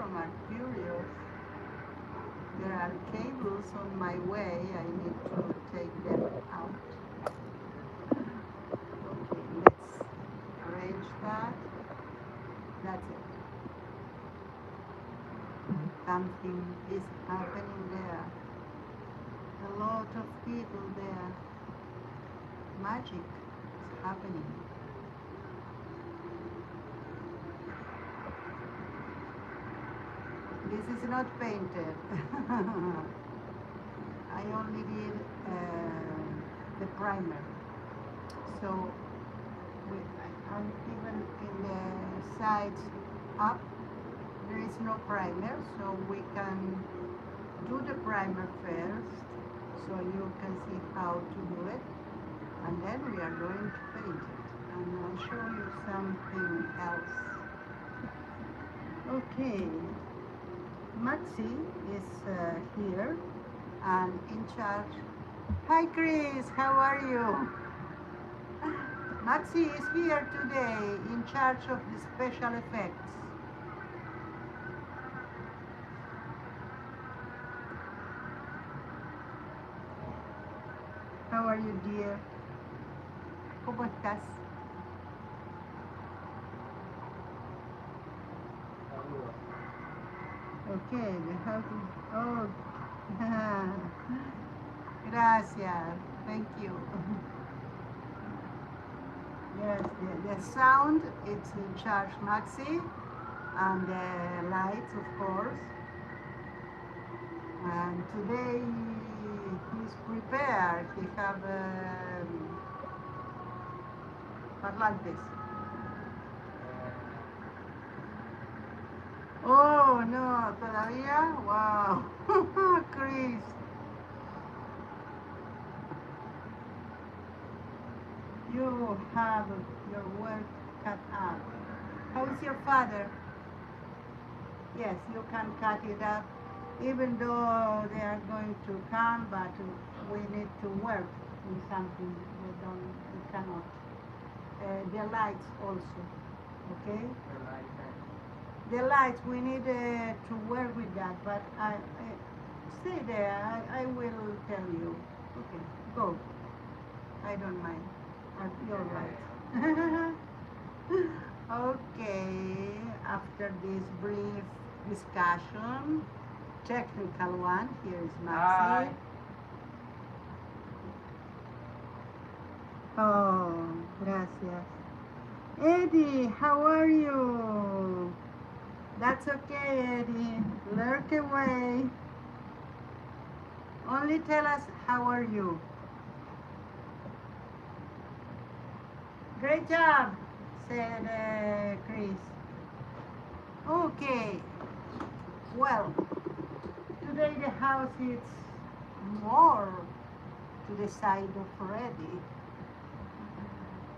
from are curious. There are cables on my way. I need to take them out. Okay, let's arrange that. That's it. Something is happening there. A lot of people there. Magic is happening. This is not painted. I only did the primer. So and even in the sides up, there is no primer, so we can do the primer first, so you can see how to do it, and then we are going to paint it, and I'll show you something else. Okay, Maxi is here and in charge. Hi Chris, how are you? Maxi is here today in charge of the special effects. How are you, dear? ¿Cómo estás? Okay, you have to... Oh, gracias. Thank you. Yes, the sound, it's in charge Maxi, and the lights, of course. And today he's prepared. He have parlantes. Oh no, todavía. Wow, Chris. You have your work cut out. How is your father? Yes, you can cut it up, even though they are going to come, but we need to work in something. We cannot. The lights also, okay? The lights, we need to work with that, but I stay there. I will tell you. Okay, go. I don't mind. You're right. Okay, after this brief discussion, technical one, here is Maxi. Oh, gracias. Eddie, how are you? That's okay, Eddie. Lurk away. Only tell us how are you. Great job, said Chris. Okay. Well, today the house is more to the side of Freddy.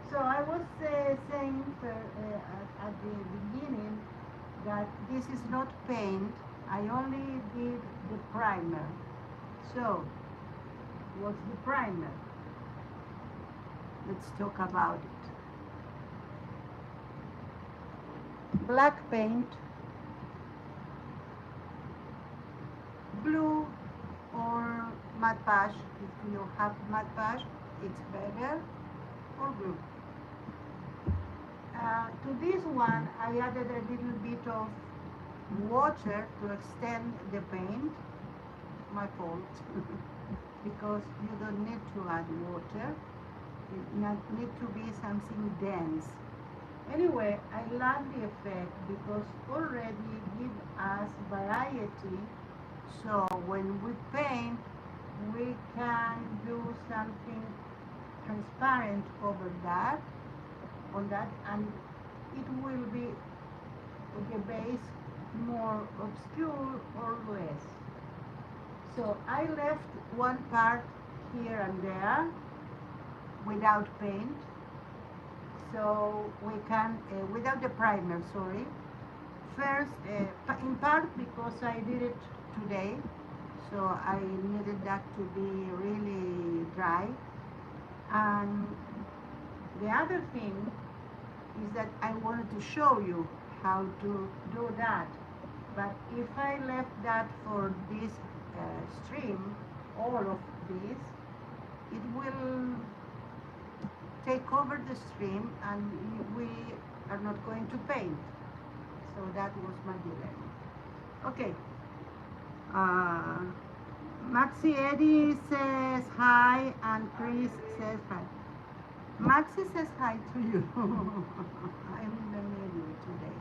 So I was saying at the beginning that this is not paint. I only did the primer. So, what's the primer? Let's talk about it. Black paint, blue or matte pash. If you have matte pash, it's better, or blue. To this one, I added a little bit of water to extend the paint. My fault, because you don't need to add water. It need to be something dense. Anyway, I love the effect because already give us variety. So when we paint, we can do something transparent over that, on that, and it will be the base more obscure or less. So I left one part here and there without paint, so we can, without the primer, sorry. First, in part because I did it today, so I needed that to be really dry. And the other thing is that I wanted to show you how to do that. But if I left that for this stream, all of this, it will take over the stream and we are not going to paint. So that was my dilemma. Okay. Maxi Eddie says hi and Chris says hi. Maxi says hi to you. I'm in the middle today.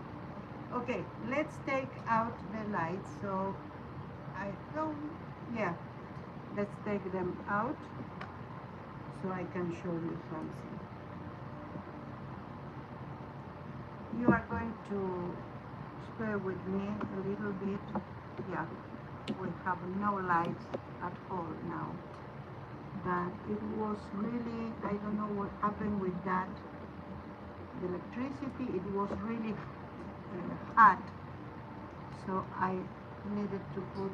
Okay, let's take out the lights. So I don't, yeah, let's take them out so I can show you something. You are going to stay with me a little bit. Yeah, we have no lights at all now. But it was really, I don't know what happened with that. The electricity, it was really hot. So I needed to put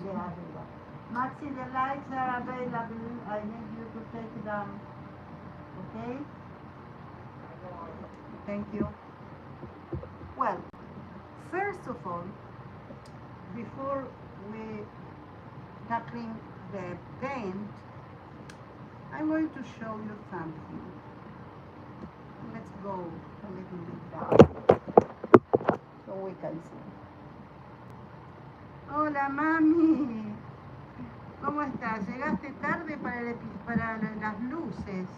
the other one. Maxi, the lights are available. I need you to take them. Okay? Thank you. Well, first of all, before we tackling the paint, I'm going to show you something. Let's go a little bit down so we can see. Hola, mami. ¿Cómo estás? Llegaste tarde para las luces.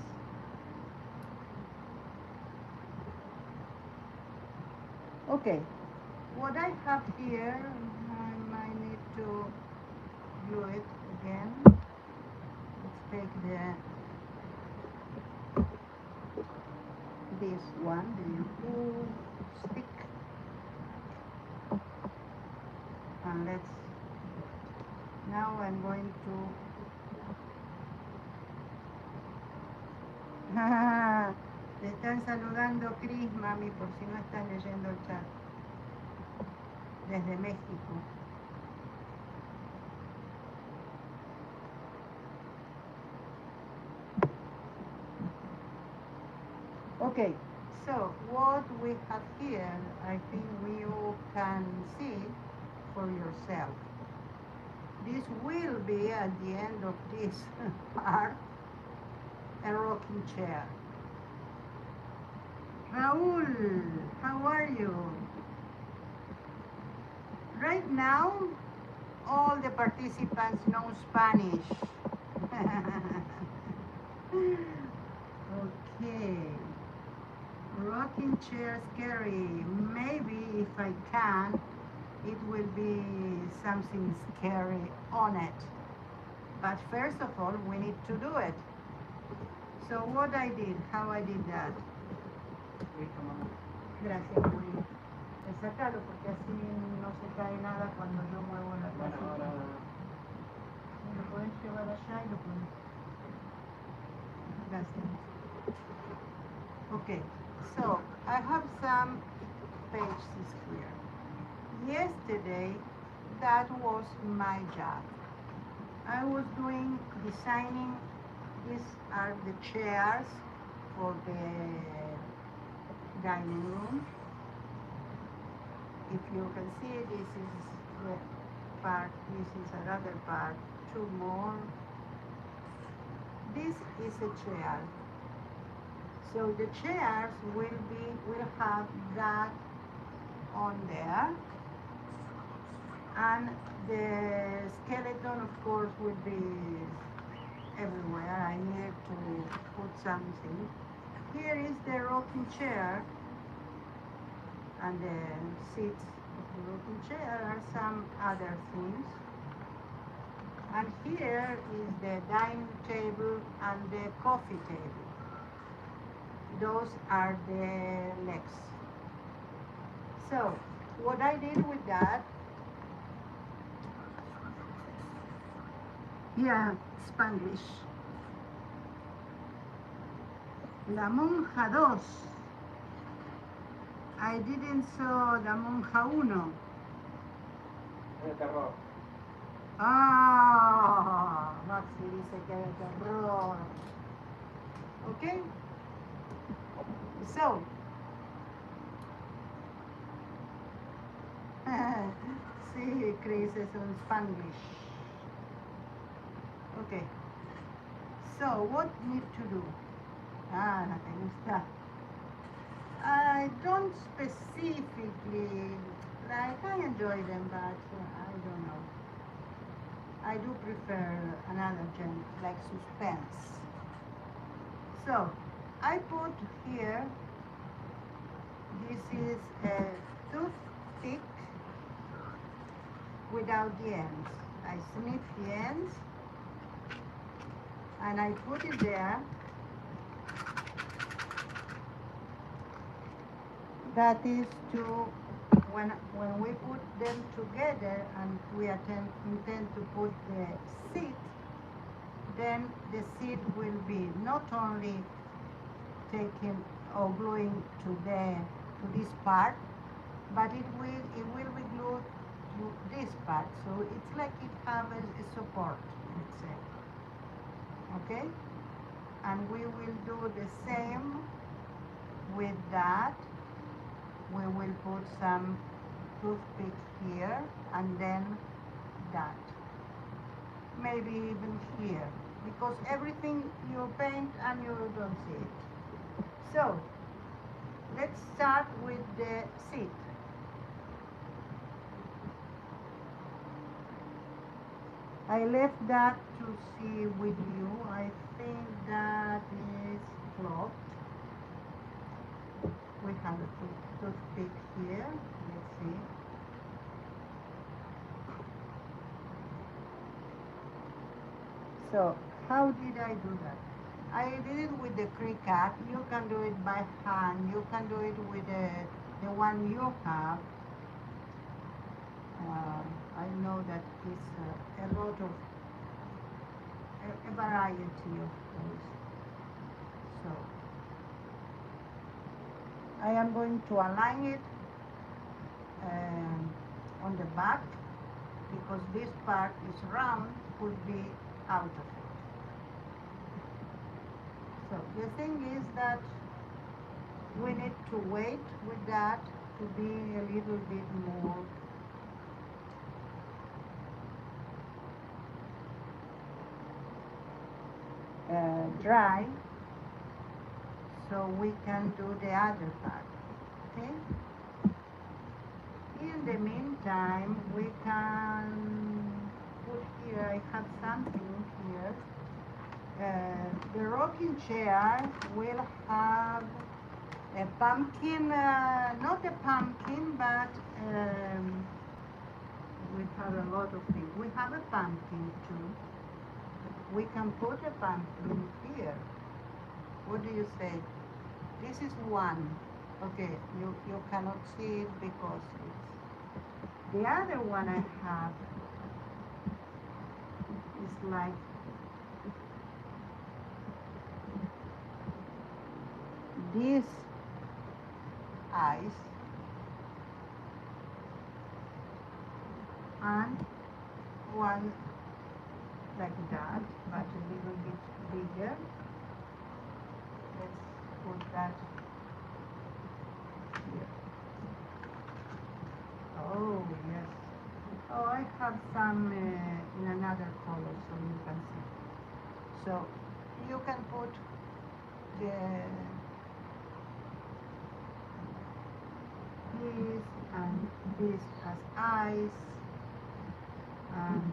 Okay, what I have here, I might need to glue it again. Let's take this one, the glue stick, and now I'm going to te están saludando Chris, mami, por si no estás leyendo el chat, desde México. Okay, so what we have here, I think you can see for yourself. This will be at the end of this part a rocking chair. Raul, how are you? Right now, all the participants know Spanish. Okay. Rocking chair scary. Maybe if I can, it will be something scary on it. But first of all, we need to do it. So what I did, how I did that. Gracias, Juli. Sácalo porque así no se cae nada cuando yo muevo la casa. Lo puedes llevar allá y lo puedes. Gracias. Okay, so I have some pages here. Yesterday, that was my job. I was designing, these are the chairs for the dining room. If you can see, this is the part, this is another part, two more. This is a chair. So the chairs will have that on there, and the skeleton, of course, will be everywhere. I need to put something. Here is the rocking chair, and the seats of the rocking chair are some other things. And here is the dining table and the coffee table. Those are the legs. So, what I did with that, yeah, Spanglish. La Monja 2. I didn't saw La Monja 1. El terror. Ah, Maxi dice que de terror. Okay? So, creases on Spanglish. Okay. So what need to do? Me gusta. I don't specifically like. I enjoy them, but I don't know. I do prefer another genre, like suspense. So I put here. This is a toothpick without the ends. I snip the ends and I put it there. That is to, when we put them together and we intend to put the seed, then the seed will be not only taken or gluing to this part, but it will be glued to this part. So it's like it has a support, let's say. Okay? And we will do the same with that. We will put some toothpick here and then that. Maybe even here, because everything you paint and you don't see it. So let's start with the seed. I left that to see with you. I think that is cloth. We have a toothpick here. Let's see. So how did I do that? I did it with the Cricut. You can do it by hand. You can do it with the one you have. I know that it's a lot of a variety of those. So I am going to align it on the back, because this part is round, could be out of it. So the thing is that we need to wait with that to be a little bit more dry, so we can do the other part. Okay? In the meantime, we can put here, I have something here. The rocking chair will have a pumpkin, not a pumpkin, but we have a lot of things. We have a pumpkin too. We can put a pumpkin here. What do you say? This is one. Okay, you cannot see it because it's... The other one I have is like these eyes and one like that, but a little bit bigger. Let's put that here. Oh, yes. Oh, I have some in another color so you can see. So you can put this and this as eyes, and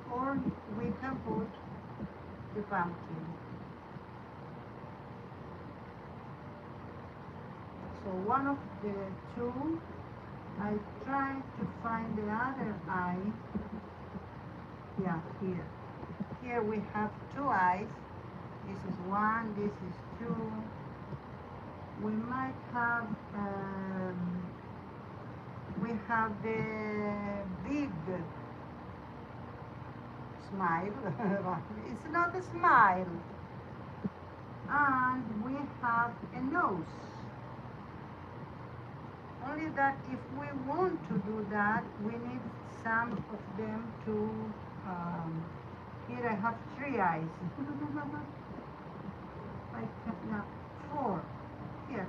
or we can put the pumpkin. So one of the two, I try to find the other eye. Yeah, here. Here we have two eyes. This is one, this is two. We might have, we have the big smile. It's not a smile. And we have a nose. Only that if we want to do that, we need some of them to, here I have three eyes. Yeah, four. Here.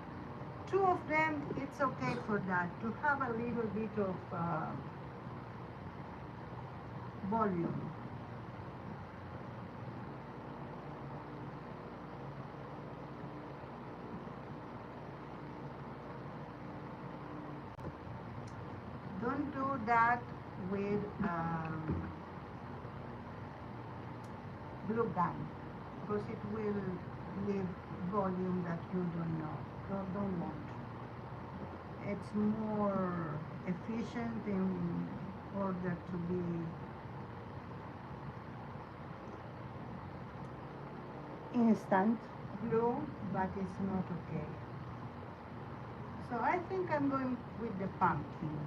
Two of them, it's okay for that, to have a little bit of volume. Don't do that with glue gun because it will leave volume that you don't know, don't want. It's more efficient in order to be instant glue, but it's not okay. So I think I'm going with the pumpkin.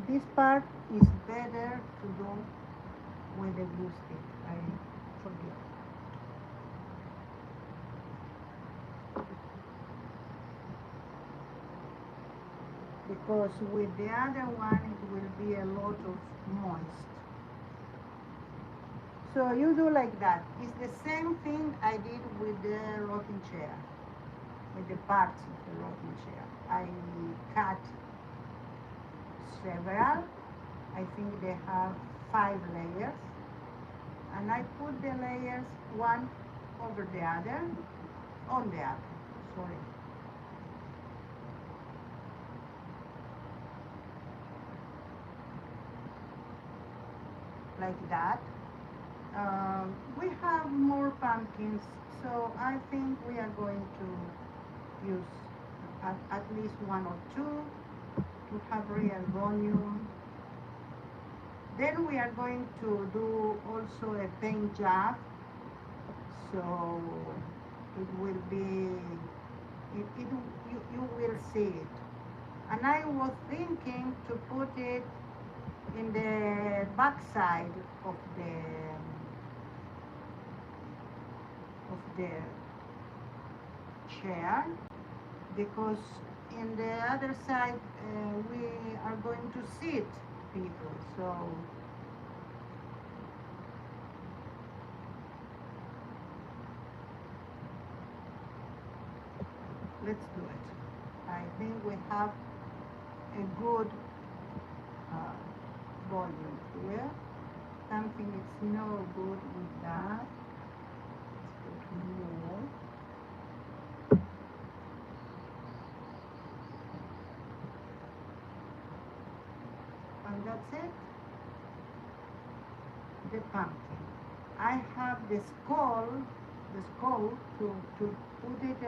This part is better to do with the glue stick. I forget. Because with the other one it will be a lot of moist. So you do like that. It's the same thing I did with the rocking chair, with the parts of the rocking chair. I cut several. I think they have 5 layers, and I put the layers one over the other, on the other, sorry. Like that. We have more pumpkins, so I think we are going to use at least 1 or 2 to have real volume. Then we are going to do also a paint job, so it will be, you will see it. And I was thinking to put it in the back side of the chair, because in the other side we are going to sit people, so let's do it. I think we have a good volume here. Something is no good with that. Let's put more. And that's it. The pumpkin. I have the skull to put it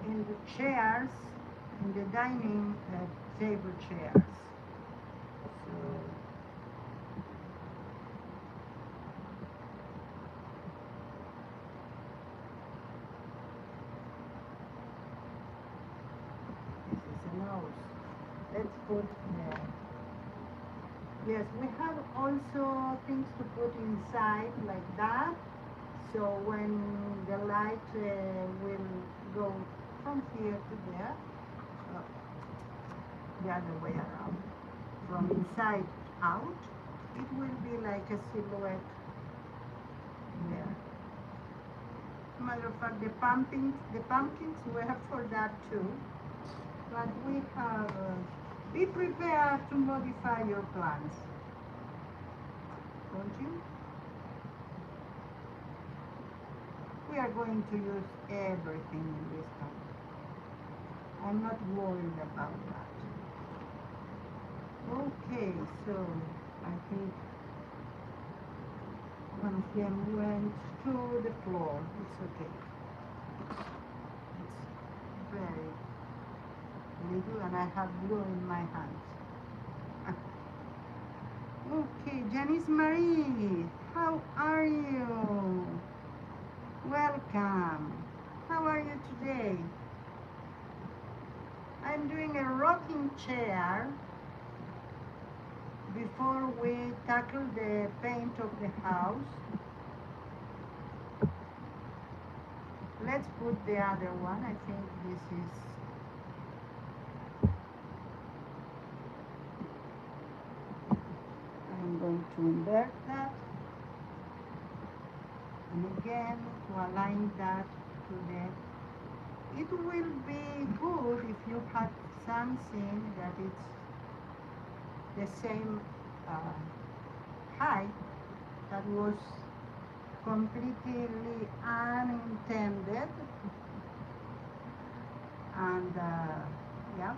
in the chairs, in the dining table chairs. So this is a nose. Let's put the, yes, we have also things to put inside like that. So when the light will go from here to there, the other way around, from inside out, it will be like a silhouette there. Matter of fact, the pumpkins were for that too. But we have, be prepared to modify your plans, don't you? We are going to use everything in this house. I'm not worried about that. Okay, so I think one of them went to the floor. It's okay. It's very little and I have glue in my hands. Okay, Janice Marie, how are you? Welcome. How are you today? I'm doing a rocking chair before we tackle the paint of the house. Let's put the other one. I think this is I'm going to invert that, and again to align that to the It will be good if you had something that is the same uh, height, that was completely unintended, and yeah.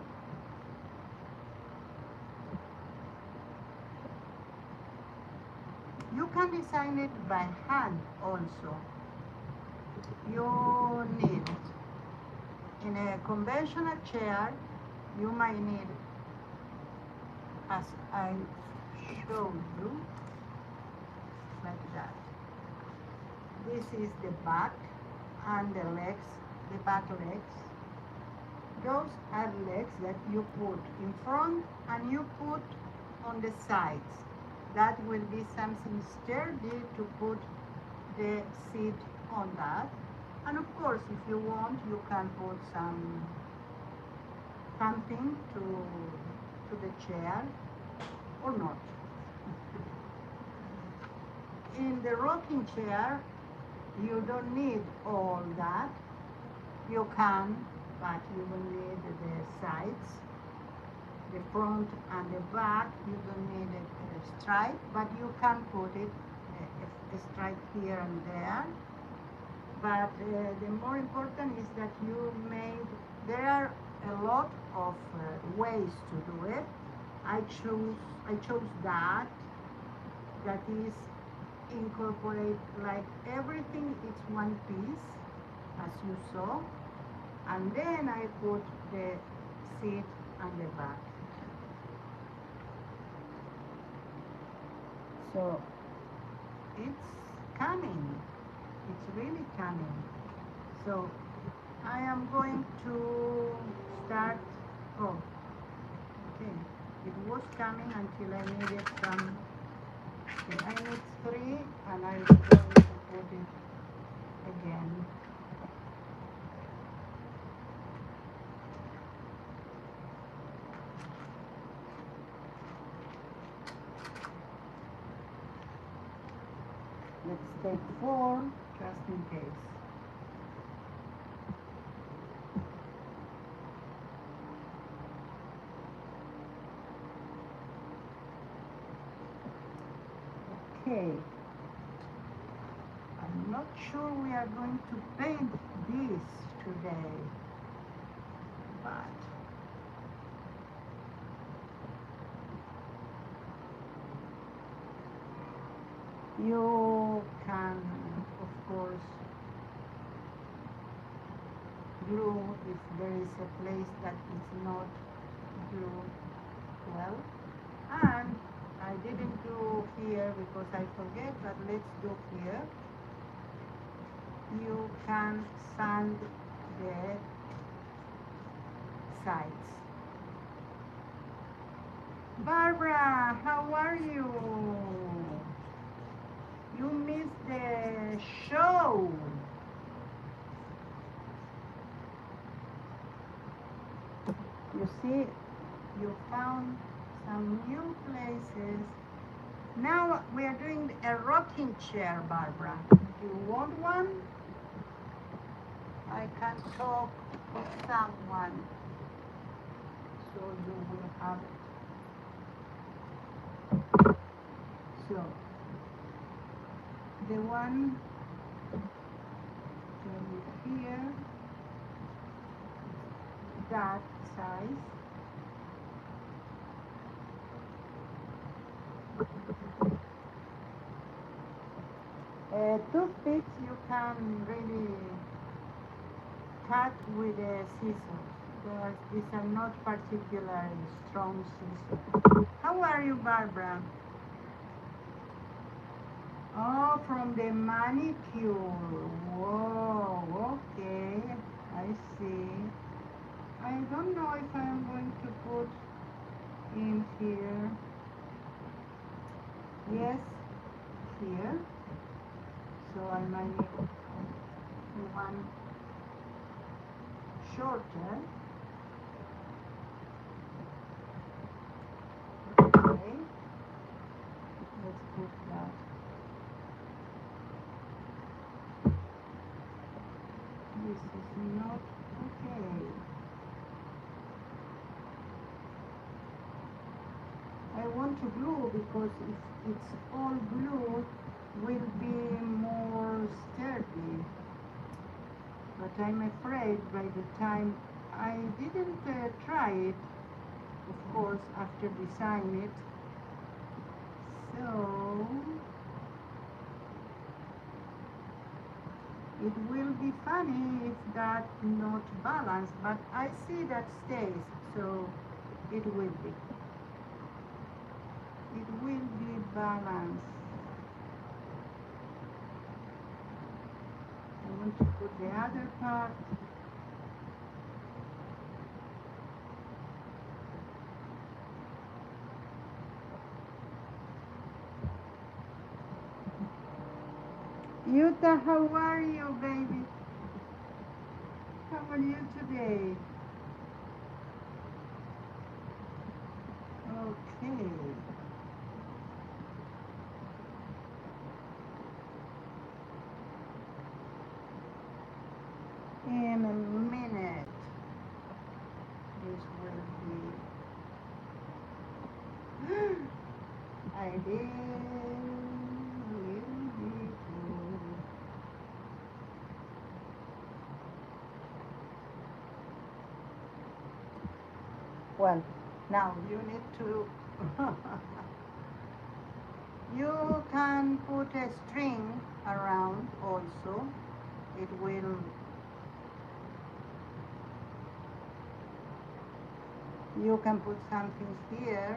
You can design it by hand also. You need, in a conventional chair, you might need, as I showed you, like that. This is the back and the legs, the back legs. Those are legs that you put in front and you put on the sides. That will be something sturdy to put the seat on that. And of course, if you want, you can put something to the chair or not. In the rocking chair, you don't need all that. You can, but you will need the sides, the front and the back. You don't need a stripe, but you can put it a stripe here and there. But the more important is that you made, there are a lot of ways to do it. I chose that is incorporate, like everything, it's one piece, as you saw, and then I put the seat and the back. So it's coming, it's really coming. So I am going to start. Oh, okay, it was coming until I needed some. Okay, I need 3, and I'm going to put it again. Let's take 4, just in case. Okay. I'm not sure we are going to paint this today, but you can, of course, glue if there is a place that is not glued well. And I didn't do here because I forget, but let's do here. You can sand the sides. Barbara, how are you? You missed the show. You see, you found some new places. Now we are doing a rocking chair, Barbara. Do you want one? I can talk with someone, so you will have it. So, the one here, that size. Toothpicks you can really cut with a scissors, but these are not particularly strong scissors. How are you, Barbara? Oh, from the manicure. Whoa, okay, I see. I don't know if I'm going to put in here. Yes, here. So I might need one shorter. Okay, let's put that. This is not want to glue because if it's all glue, will be more sturdy. But I'm afraid by the time I didn't try it, of course, after designing it. So it will be funny if that not balanced, but I see that stays, so it will be. It will be balanced. I want to put the other part. Yuta, how are you, baby? How are you today? Okay. In a minute, this will be. I did a little bit. Well, now you need to. You can put a string around also. It will. You can put something here,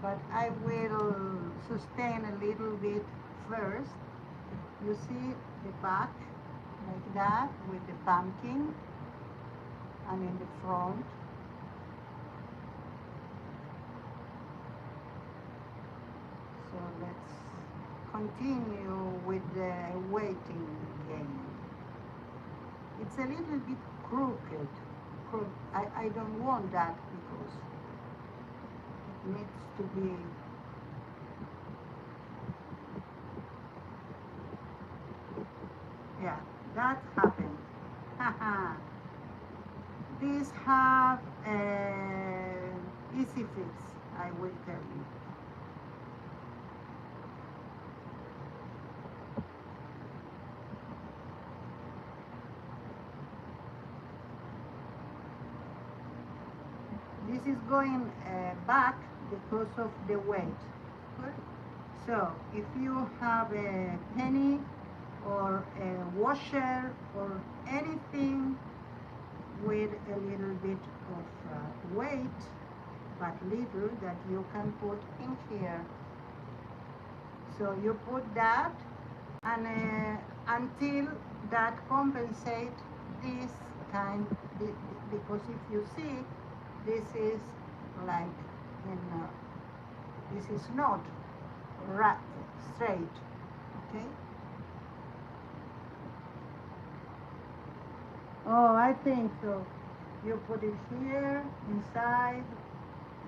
but I will sustain a little bit first. You see the back like that with the pumpkin, and in the front. So let's continue with the waiting game. It's a little bit crooked. I don't want that because it needs to be. Yeah, that happened. Haha. These have easy fix, I will tell you. This is going back because of the weight. Good. So if you have a penny or a washer or anything with a little bit of weight, but little, that you can put in here. So you put that, and until that compensate this kind, because if you see, this is like in this is not right straight, okay. Oh, I think so. You put it here inside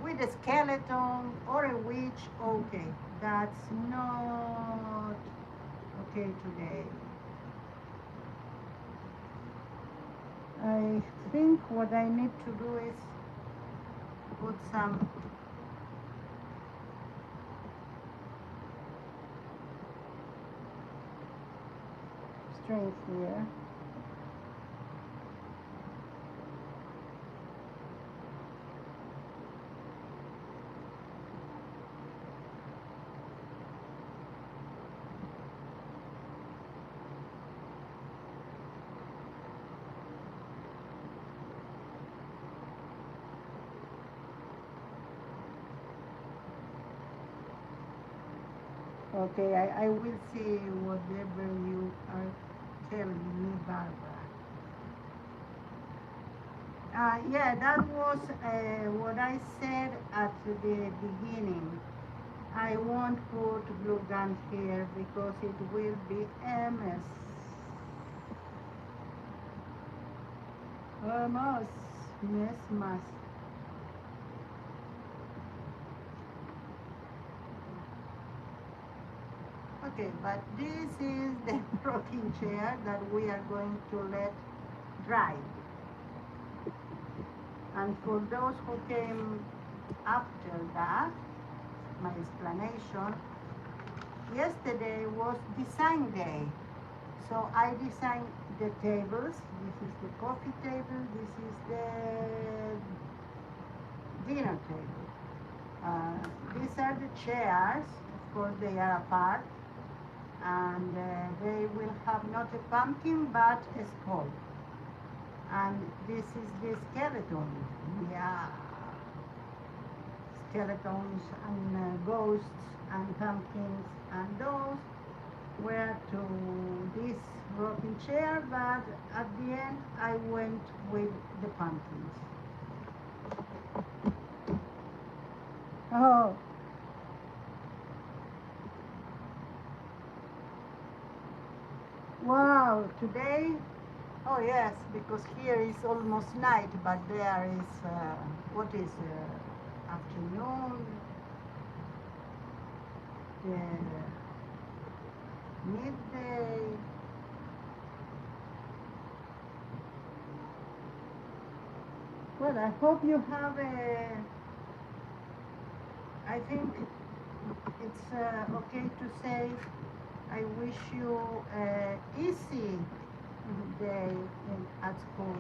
with a skeleton or a witch. Okay, that's not okay today. I think what I need to do is put some strings here. Okay, I will see whatever you are telling me, Barbara. Yeah, that was what I said at the beginning. I won't put glue gun here because it will be a mess. A mess. Okay, but this is the rocking chair that we are going to let dry. And for those who came After that, my explanation, yesterday was design day. So I designed the tables. This is the coffee table. This is the dinner table. These are the chairs. Of course, they are apart. And they will have not a pumpkin but a skull. And this is the skeleton. Yeah. Skeletons and ghosts and pumpkins, and those were to this rocking chair, but at the end I went with the pumpkins. Oh. Wow, today, oh yes, because here is almost night, but there is, what is afternoon, the midday. Well, I hope you have a, I think it's okay to say I wish you a easy day at school.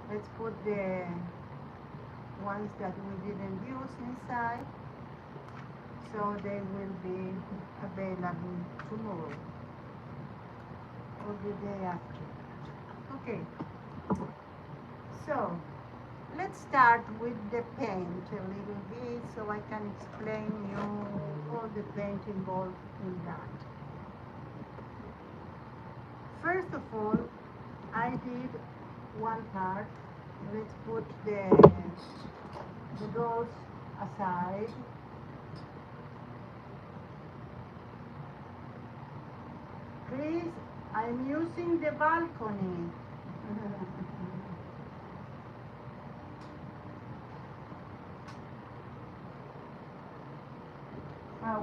Let's put the ones that we didn't use inside, so they will be available tomorrow or the day after. Okay, so let's start with the paint a little bit so I can explain you all the paint involved in that. First of all, I did one part. Let's put the dolls aside. Please, I'm using the balcony.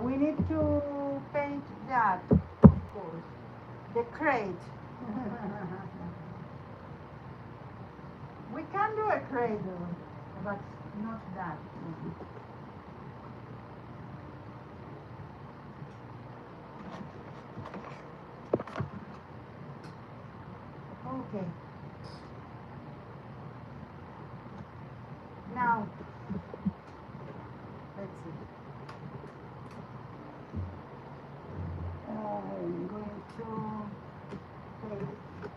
We need to paint that, of course. The crate. We can do a cradle, but not that. Okay. Now, let's see. I'm going to take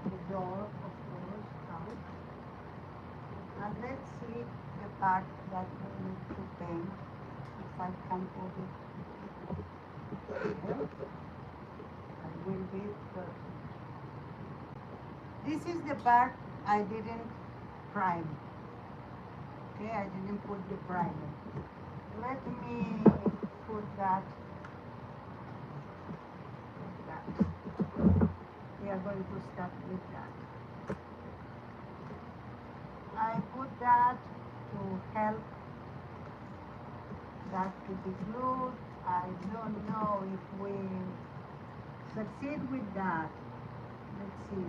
the door, of course, out. And let's see the part that we need to paint, if I can put it here. That will be perfect. This is the part I didn't prime. Okay, I didn't put the primer. Let me put that. We are going to start with that. I put that to help that to be glued. I don't know if we succeed with that. Let's see.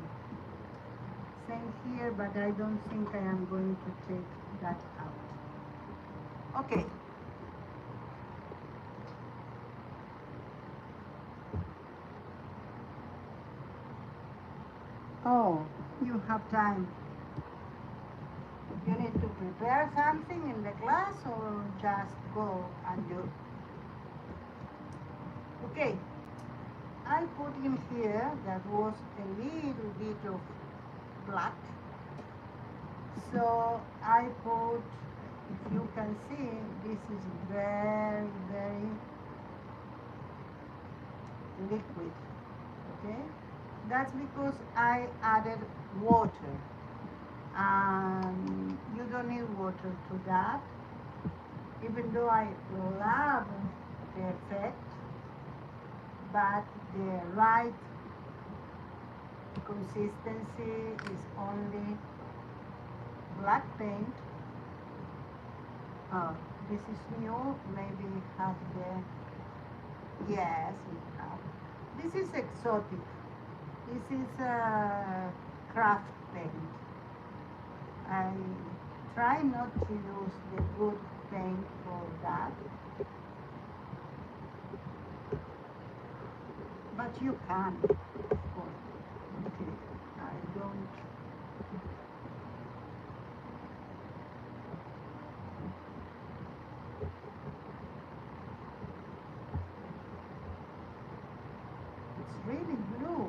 Same here, but I don't think I am going to take that out. Okay. Oh, you have time. You need to prepare something in the class or just go and do. Okay. I put in here that was a little bit of black. So I put, if you can see, this is very, very liquid. Okay? That's because I added water. You don't need water to that. Even though I love the effect, but the right consistency is only black paint. Oh, this is new. Maybe it has the, yes, it has. This is exotic. This is craft paint. try not to use the good paint for that, but you can, of course. Okay, I don't. It's really blue.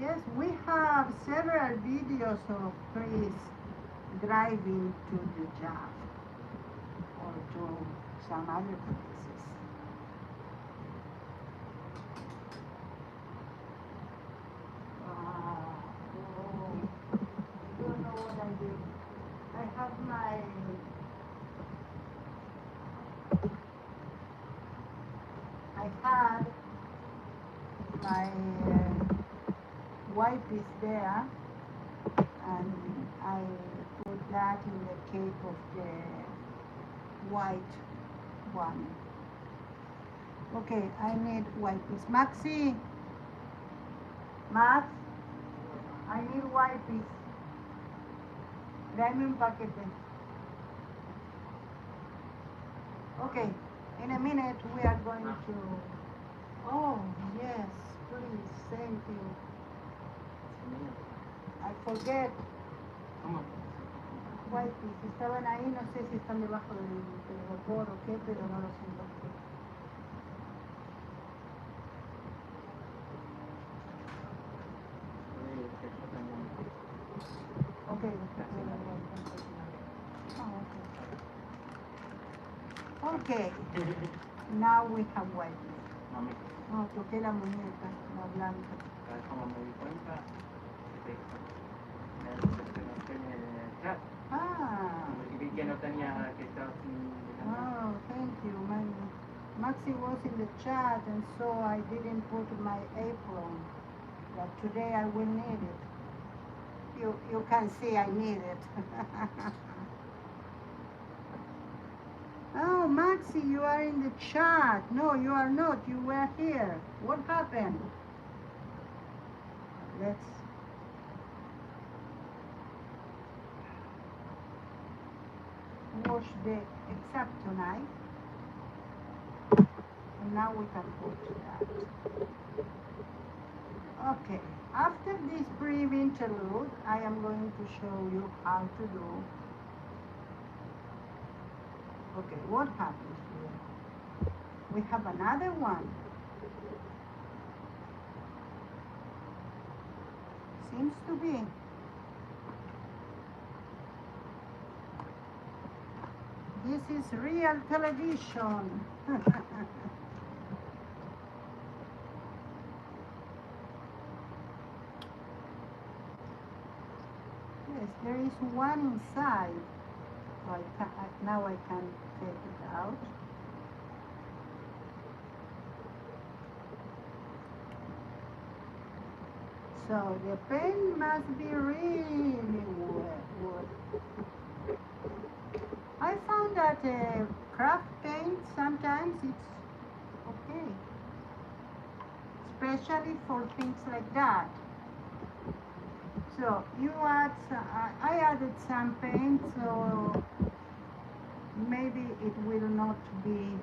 Yes, we have several videos of Chris driving to the job or to some other places. Oh, I don't know what I did. I have I had my wipes there, and I put that in the cape of the white one. Okay, I need wipes. Maxi, Max, I need wipes. Dame un paquete. Okay, in a minute we are going to. Oh, yes, please, thank you. I forget. Wipes, estaban ahí, no sé si están debajo del vapor o qué, pero no los encontré. Okay. Oh, okay. Okay. Now we have wipes. No, toqué la muñeca, la blanca. Como me di cuenta, me decepcionaste en el chat. Y vi que no tenía que estar sin. Oh, thank you. Maxi was in the chat, and so I didn't put my apron. But today I will need it. You can see I need it. Oh, Maxi, you are in the chat. No, you are not. You were here. What happened? Let's. Wash the exact tonight. And now we can put that. Okay, after this brief interlude, I am going to show you how to do. Okay, what happens here? We have another one. Seems to be. This is real television. Yes, there is one inside. So now I can take it out. So the pen must be really good. I found that craft paint sometimes it's okay, especially for things like that. So you add, I added some paint, so maybe it will not be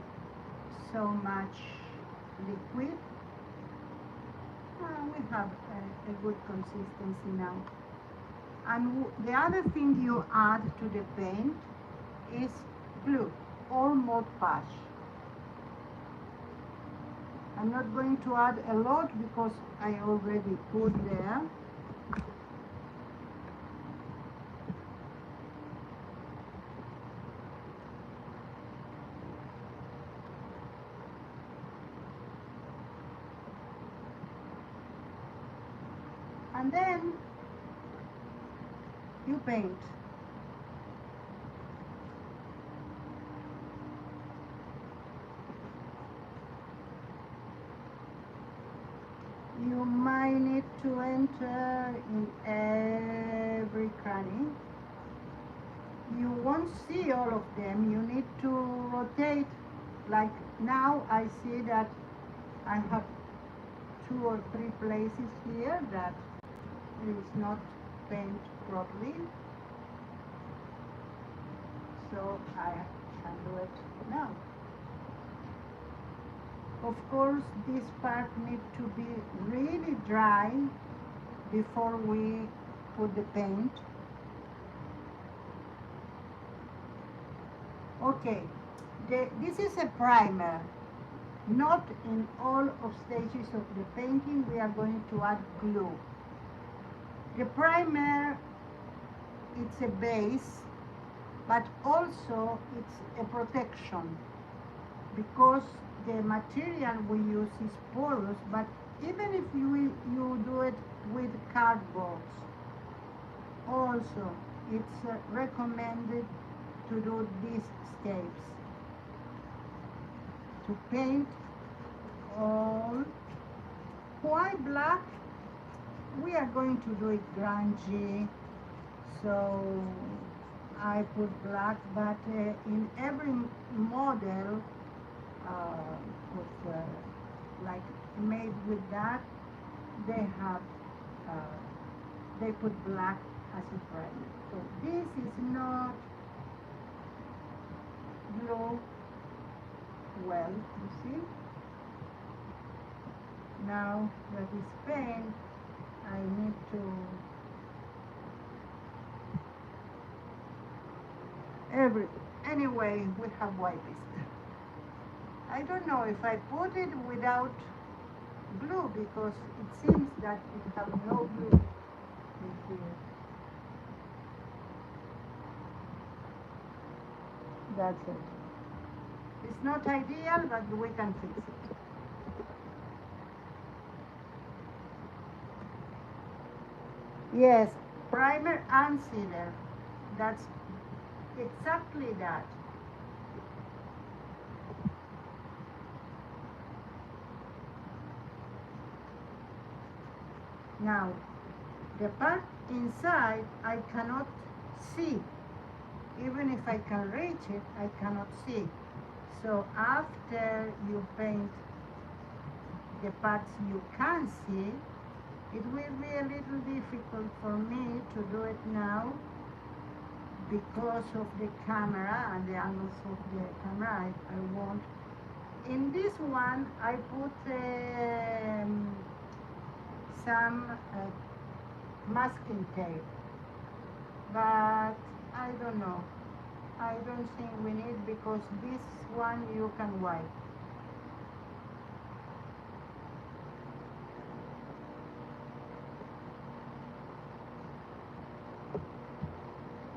so much liquid. We have a good consistency now. And the other thing you add to the paint is glue or Mod Podge. I'm not going to add a lot because I already put there. And then you paint. You might need to enter in every cranny. you won't see all of them. You need to rotate. Like now I see that I have 2 or 3 places here that is not paint properly. So I can do it now. Of course, this part needs to be really dry before we put the paint. Okay, this is a primer. Not in all of stages of the painting we are going to add glue. The primer, it's a base, but also it's a protection because the material we use is porous, but even if you do it with cardboard, also it's recommended to do these steps. To paint all white black, we are going to do it grungy, so I put black, but in every model like made with that, they have they put black as a primer. So this is not glue well, you see. Now that is paint, I need to anyway we have wipes. I don't know if I put it without glue because it seems that it has no glue in here. That's it. It's not ideal, but we can fix it. Yes, primer and sealer. That's exactly that. Now, the part inside I cannot see. Even if I can reach it, I cannot see. So after you paint the parts you can see, it will be a little difficult for me to do it now because of the camera and the angles of the camera. I won't. In this one, I put some masking tape, but I don't know. I don't think we need because this one you can wipe.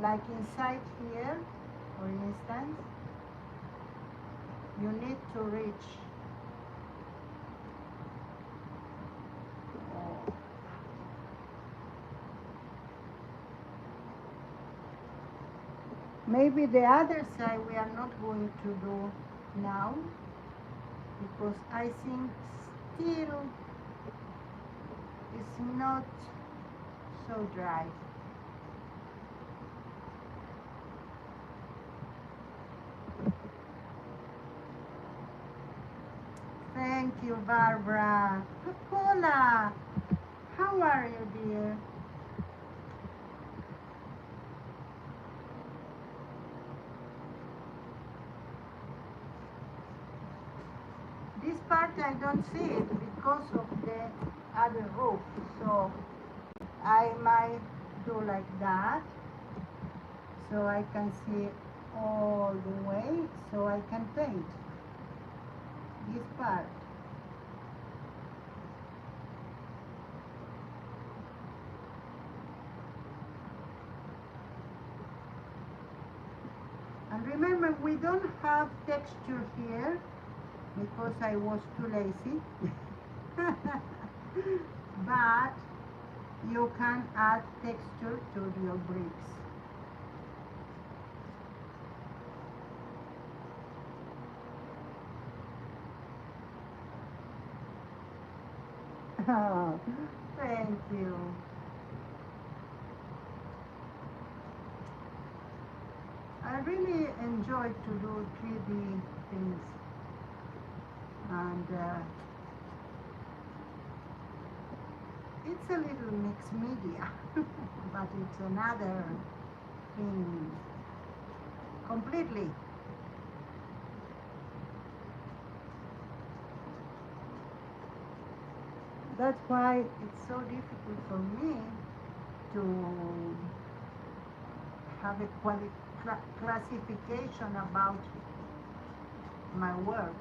Like inside here, for instance, you need to reach. Maybe the other side we are not going to do now because I think still it's not so dry. Thank you, Barbara. Paula, how are you, dear? This part I don't see it because of the other roof, so I might do like that so I can see all the way so I can paint this part. And remember, we don't have texture here because I was too lazy. But you can add texture to your bricks. Oh, thank you. really enjoy to do 3D things, and it's a little mixed media, but it's another thing completely. That's why it's so difficult for me to have a classification about my work.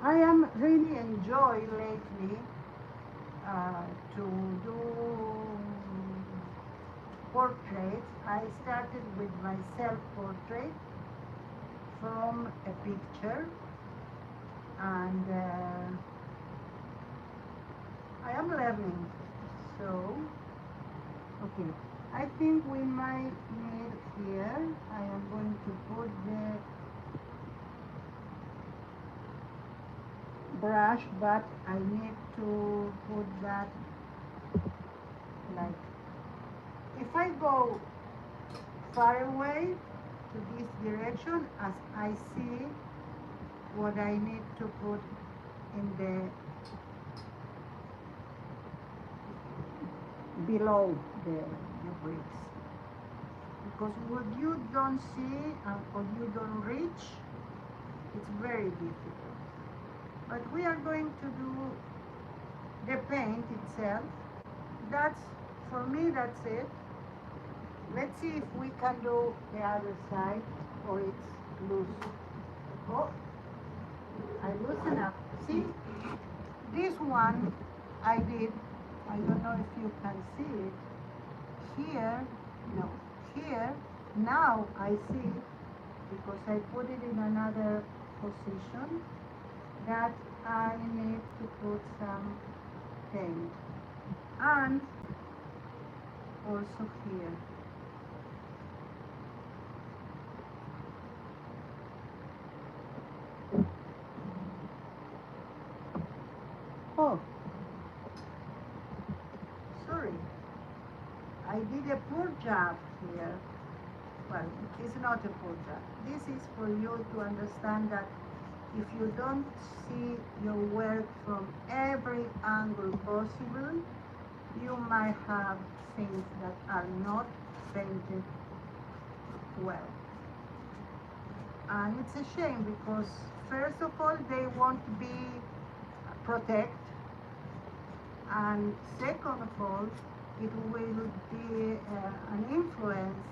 I am really enjoy lately to do portraits. I started with my self-portrait from a picture, and I am learning. So, okay, I think we might need here, I am going to put the brush, but I need to put that like, if I go far away to this direction, as I see what I need to put in the below the bricks, because what you don't see and what you don't reach, it's very difficult. But we are going to do the paint itself. That's, for me, that's it. Let's see if we can do the other side, or it's loose. Oh, I loosen up. See, this one I did, I don't know if you can see it. Here, no, here, now I see, because I put it in another position, that I need to put some paint. And also here. Oh, sorry. I did a poor job here. Well, it's not a poor job. This is for you to understand that if you don't see your work from every angle possible, you might have things that are not painted well. And it's a shame, because first of all, they want to be protect, and second of all, it will be an influence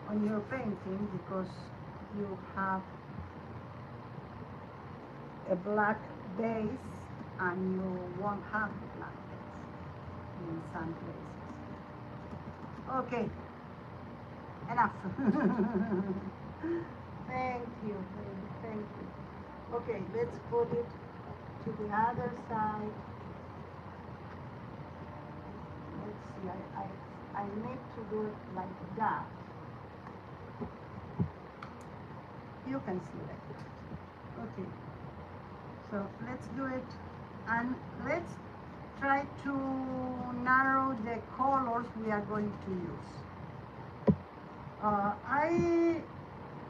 on your painting, because you have a black base and you won't have a black base in some places. Okay, enough. Thank you, baby, thank you. Okay, let's put it to the other side. Let's see, I need to do it like that. You can see that. Okay. So let's do it, and let's try to narrow the colors we are going to use.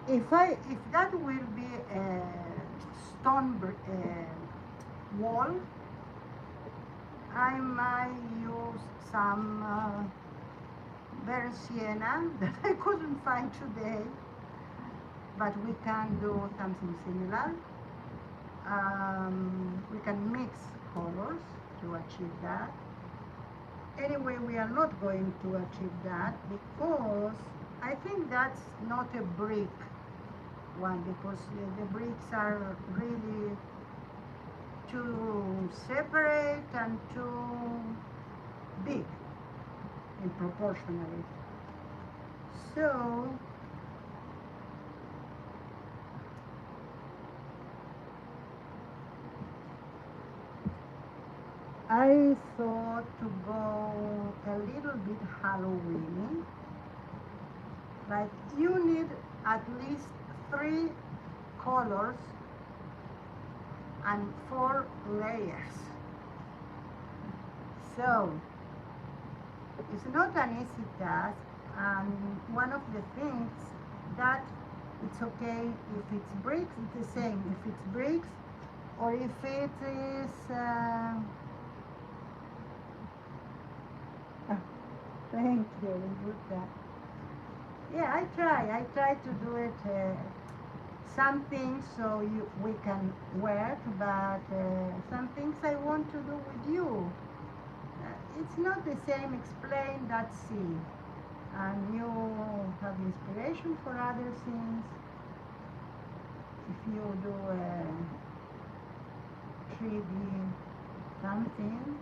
If that will be a stone wall, I might use some burnt sienna that I couldn't find today, but we can do something similar. We can mix colors to achieve that. Anyway, we are not going to achieve that, because I think that's not a brick one, because the bricks are really too separate and too big in proportionally. So I thought to go a little bit Halloween. Like, you need at least 3 colors and 4 layers. So It's not an easy task, and one of the things that it's okay if it's bricks, it's the same if it's bricks or if it is thank you, good that. Yeah, I try to do it some things so we can work, but some things I want to do with you. It's not the same explain that see, and you have inspiration for other things. If you do a 3D something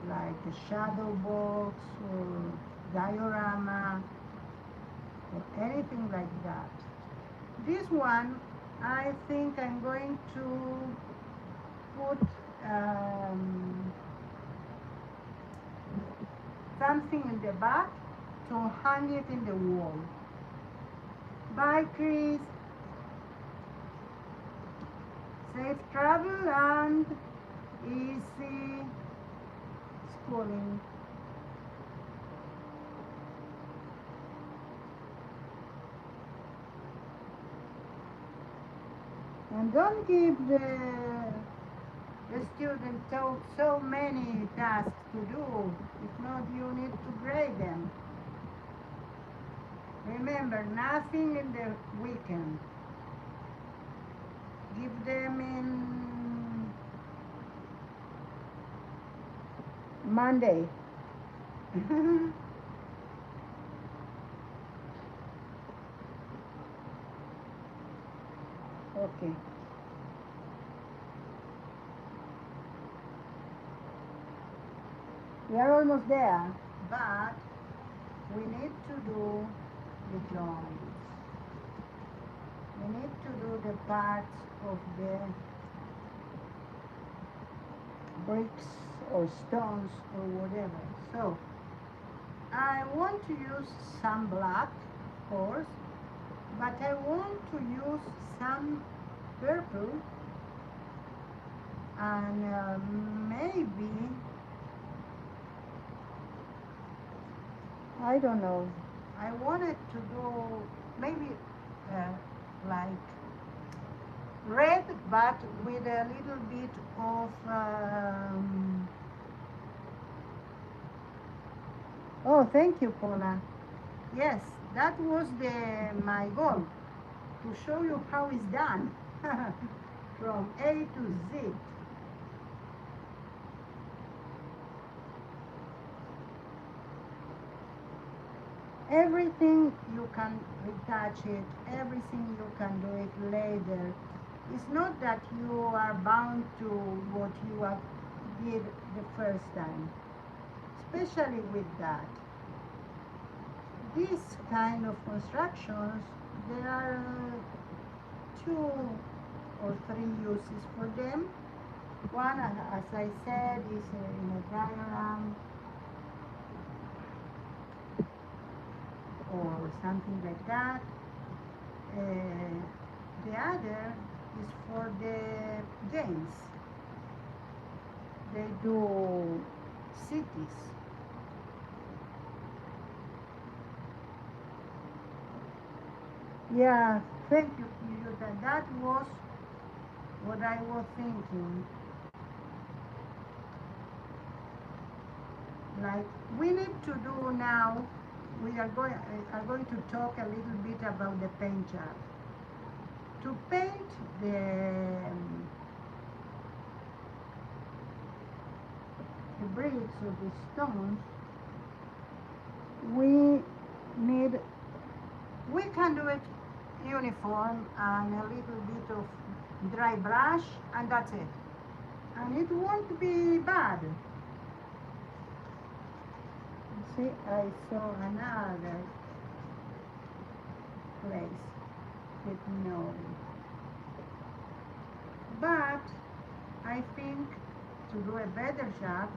like a shadow box or diorama or anything like that. This one, I think I'm going to put something in the back to hang it in the wall. Bye, Chris. Safe travel and easy schooling. And don't give the student so many tasks to do. If not, you need to grade them. Remember, nothing in the weekend. Give them in Monday. Okay. We are almost there, but we need to do the joints. We need to do the parts of the bricks or stones or whatever. So I want to use some black, of course, but I want to use some purple and maybe, I don't know, I wanted to do maybe like red but with a little bit of oh, thank you, Paula. Yes, that was my goal, to show you how it's done from A to Z. Everything you can retouch it, everything you can do it later. It's not that you are bound to what you did the first time, especially with that. These kind of constructions, there are 2 or 3 uses for them. One, as I said, is in a diagram or something like that. The other is for the games. They do cities. Yeah, thank you, Yuta. That was what I was thinking. Like we need to do now, we are going to talk a little bit about the paint job. To paint the bricks or the stones, we need, we can do it uniform and a little bit of dry brush and that's it. And it won't be bad. See, I saw another place with no. But I think to do a better job,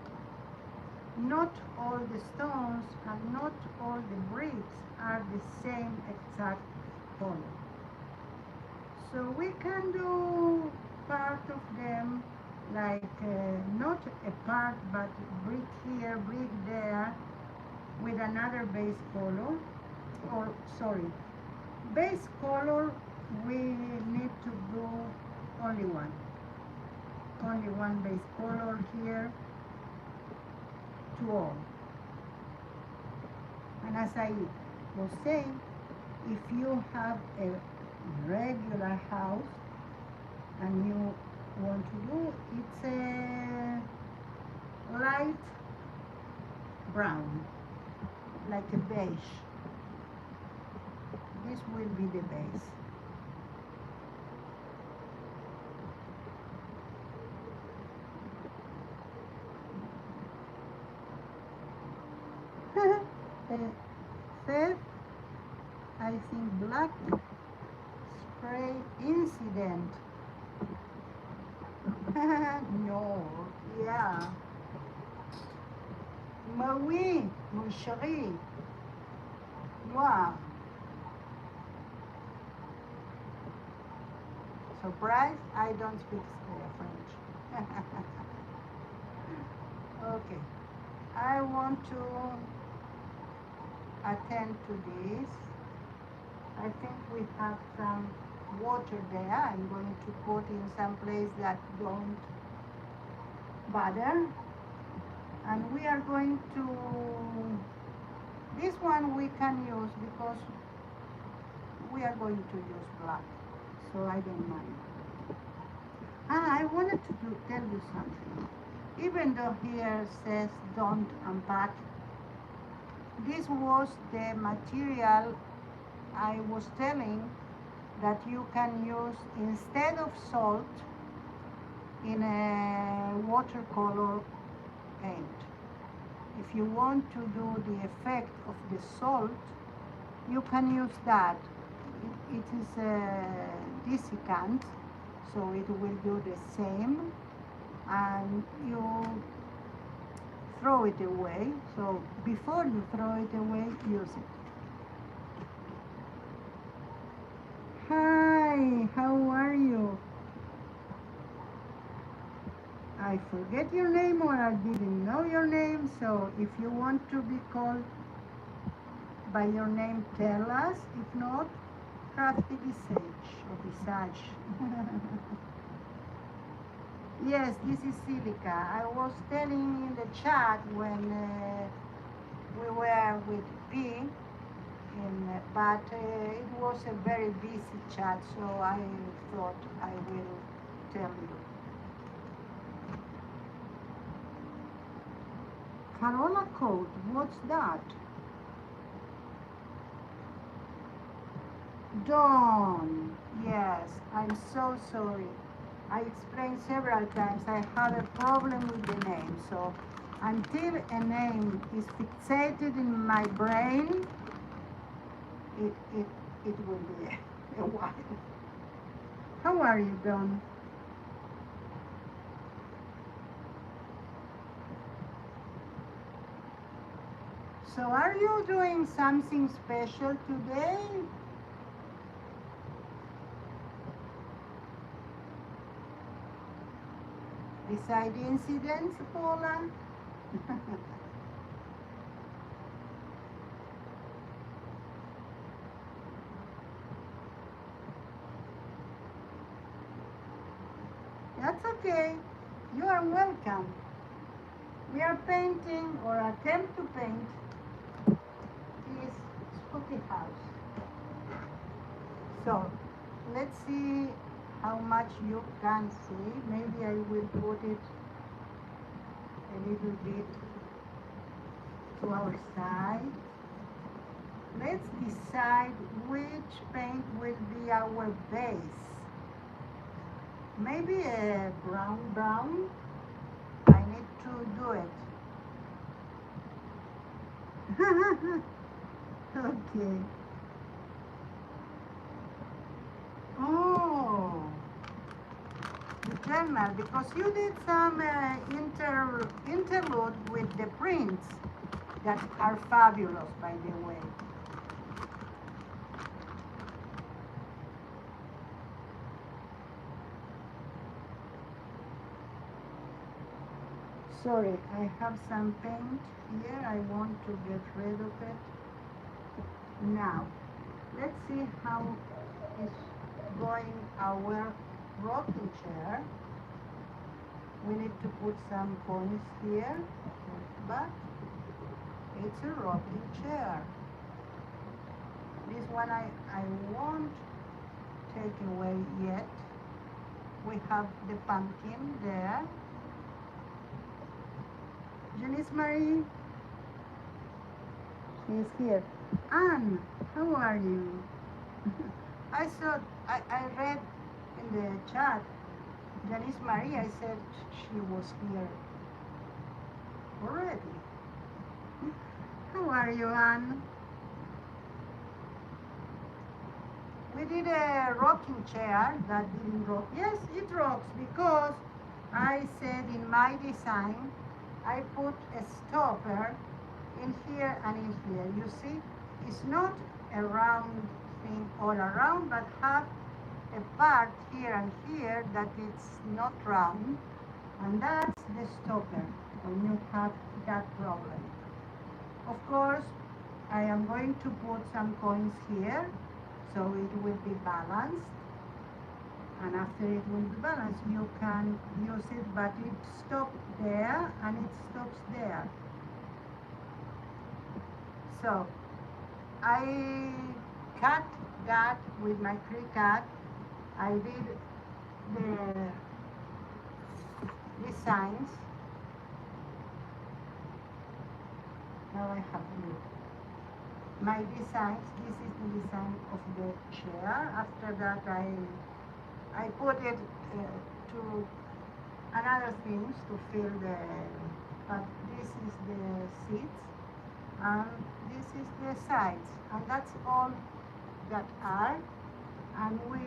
not all the stones and not all the bricks are the same exact color. So we can do part of them like not a part, but brick here, brick there, with another base color, or sorry, base color. We need to do only one, base color here to all. And as I was saying, if you have a regular house and you want to do, it's a light brown, like a beige. This will be the base. Fifth, I think black spray incident. No, yeah. Mais oui, mon chéri. Noir. Surprise, I don't speak French. Okay, I want to attend to this. I think we have some water there. I'm going to put in some place that don't bother. And we are going to, this one we can use because we are going to use black, so I don't mind. I wanted to tell you something. Even though here says don't unpack, this was the material I was telling that you can use instead of salt in a watercolor paint. If you want to do the effect of the salt, you can use that. It is a desiccant, so it will do the same, and you throw it away. So before you throw it away, use it. Hi, how are you? I forget your name, or I didn't know your name, so if you want to be called by your name, tell us. If not, Crafty Visage or Visage. Yes, this is silica. I was telling in the chat when we were with P, but it was a very busy chat, so I thought I will tell you. Carola Code, what's that? Dawn, yes, I'm so sorry. I explained several times I have a problem with the name, so until a name is fixated in my brain, it will be a while. How are you, Dawn? So are you doing something special today? Beside incidents, Paula? That's okay. You are welcome. We are painting, or attempt to paint, this spooky house. So, let's see how much you can see. Maybe I will put it a little bit to our side. Let's decide which paint will be our base. Maybe a brown. I need to do it. Okay. Oh, the journal, because you did some interlude with the prints that are fabulous, by the way. Sorry, I have some paint here. I want to get rid of it. Now, let's see how is going our rocking chair. We need to put some coins here, but it's a rocking chair. This one I won't take away yet. We have the pumpkin there. Janice Marie is here. Anne, how are you? I read in the chat, Janice Marie, I said she was here already. How are you, Anne? We did a rocking chair that didn't rock. Yes, it rocks because I said in my design, I put a stopper in here and in here. You see, it's not a round thing all around, but have a part here and here that it's not round, and that's the stopper when you have that problem. Of course, I am going to put some coins here, so it will be balanced, and after it will be balanced, you can use it, but it stops there and it stops there. So I cut that with my Cricut. I did the designs. Now I have blue. My designs, this is the design of the chair. After that I put it to another things to fill the, but this is the seats and this is the sides, and that's all that are. And we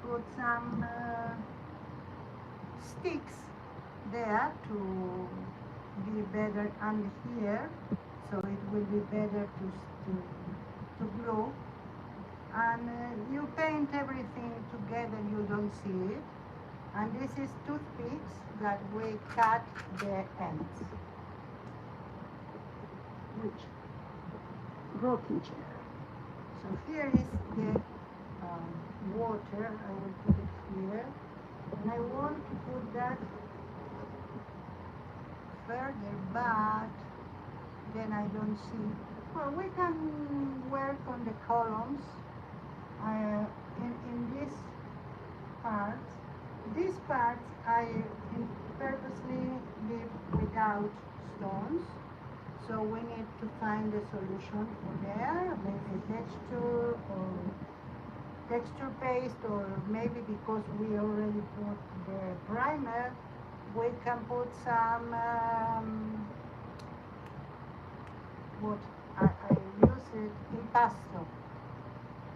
put some sticks there to be better, and here, so it will be better to glue. And you paint everything together, you don't see it. And this is toothpicks that we cut the ends. Which rocking chair. So here is the water. I will put it here, and I want to put that further, but then I don't see. Well, we can work on the columns in this part. These parts I purposely leave without stones, so we need to find a solution for there, maybe texture paste, or maybe because we already put the primer, we can put some what I use it impasto.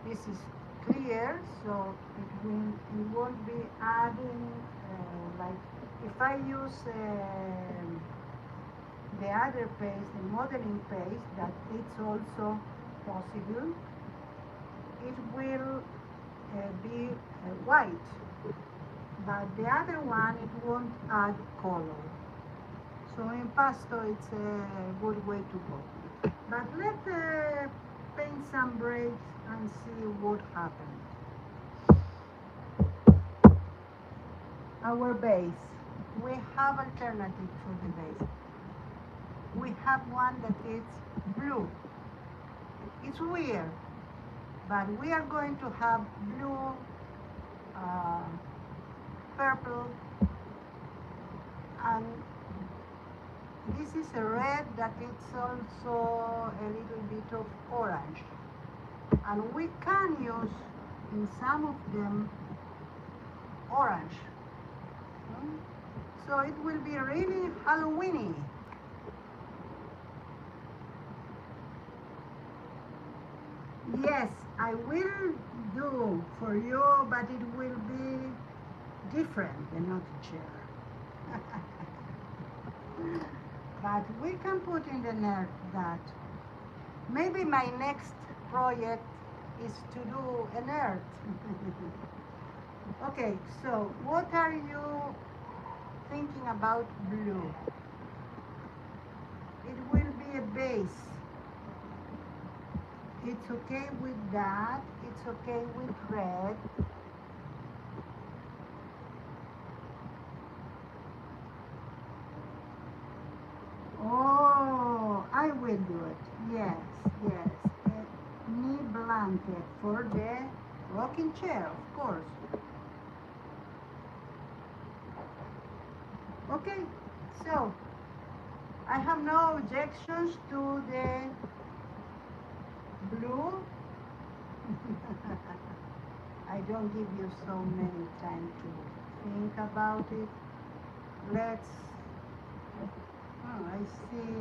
This is clear, so it won't be adding like if I use the other paste, the modeling paste, that it's also possible. It will be white, but the other one it won't add color. So impasto it's a good way to go. But let's paint some breaks and see what happens. Our base. We have alternative for the base. We have one that is blue. It's weird, but we are going to have blue, purple, and this is a red that it's also a little bit of orange. And we can use in some of them orange. So it will be really Halloweeny. Yes, I will do for you, but it will be different than not a chair. But we can put in the net that maybe my next project is to do an earth. Okay, so what are you thinking about blue? okay with that. It's okay with red. Oh, I will do it. Yes, yes. A knee blanket for the rocking chair, of course. Okay, so I have no objections to the blue. I don't give you so many time to think about it. Let's, oh, I see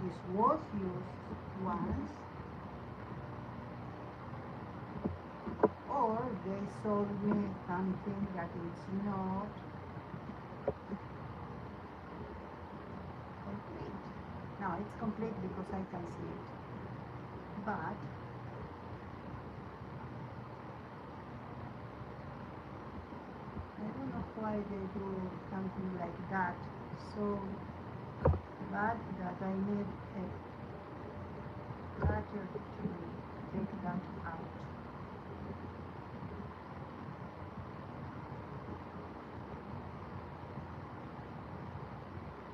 this was used once, or they sold me something that is not complete. Now it's complete because I can see it, but I don't know why they do something like that. So bad that I need a cutter to take that out.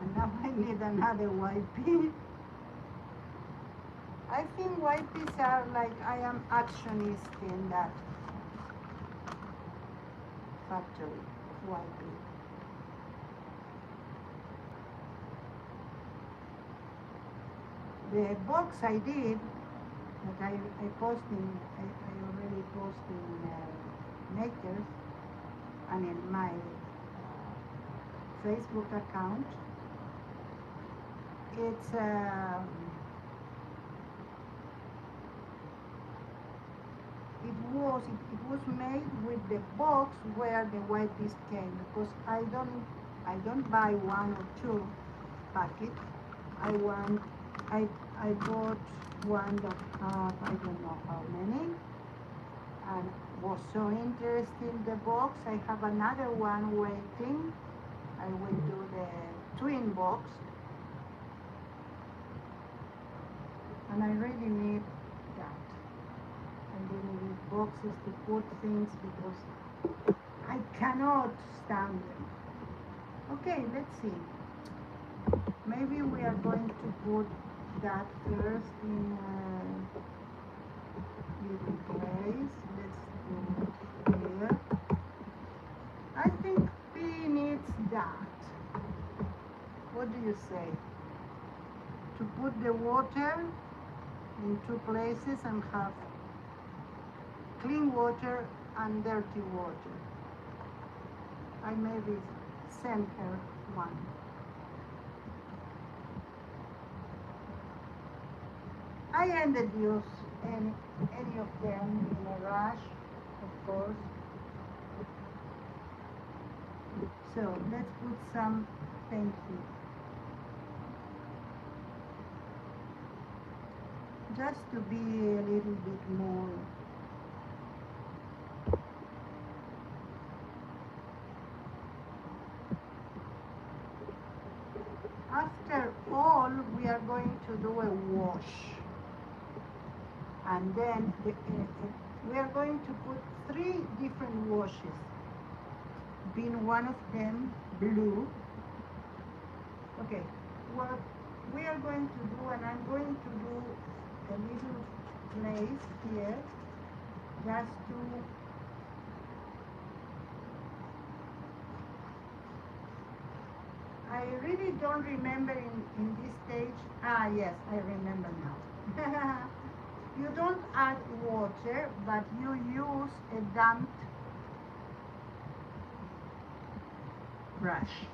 And now I need another wipey. I think wipes are like I am actionist in that factory wiping. The box I did that I posted, I already posted in Makers and in my Facebook account. It's it was made with the box where the wipes came, because I don't buy one or two packets. I bought one that had I don't know how many, and was so interested in the box. I have another one waiting. I will do the twin box, and I really need that. I really need boxes to put things because I cannot stand them. Okay, let's see. Maybe we are going to put that first in little place. Let's do it here. I think P needs that. What do you say? To put the water in two places and have clean water and dirty water. I maybe send her one. I ended use any of them in a rush, of course. So let's put some paint here. Just to be a little bit more after all, we are going to do a wash, and then we are going to put 3 different washes, being one of them blue. Okay, what we are going to do, and I'm going to do a little place here just to I really don't remember in this stage. Ah, yes, I remember now. You don't add water, but you use a damp brush.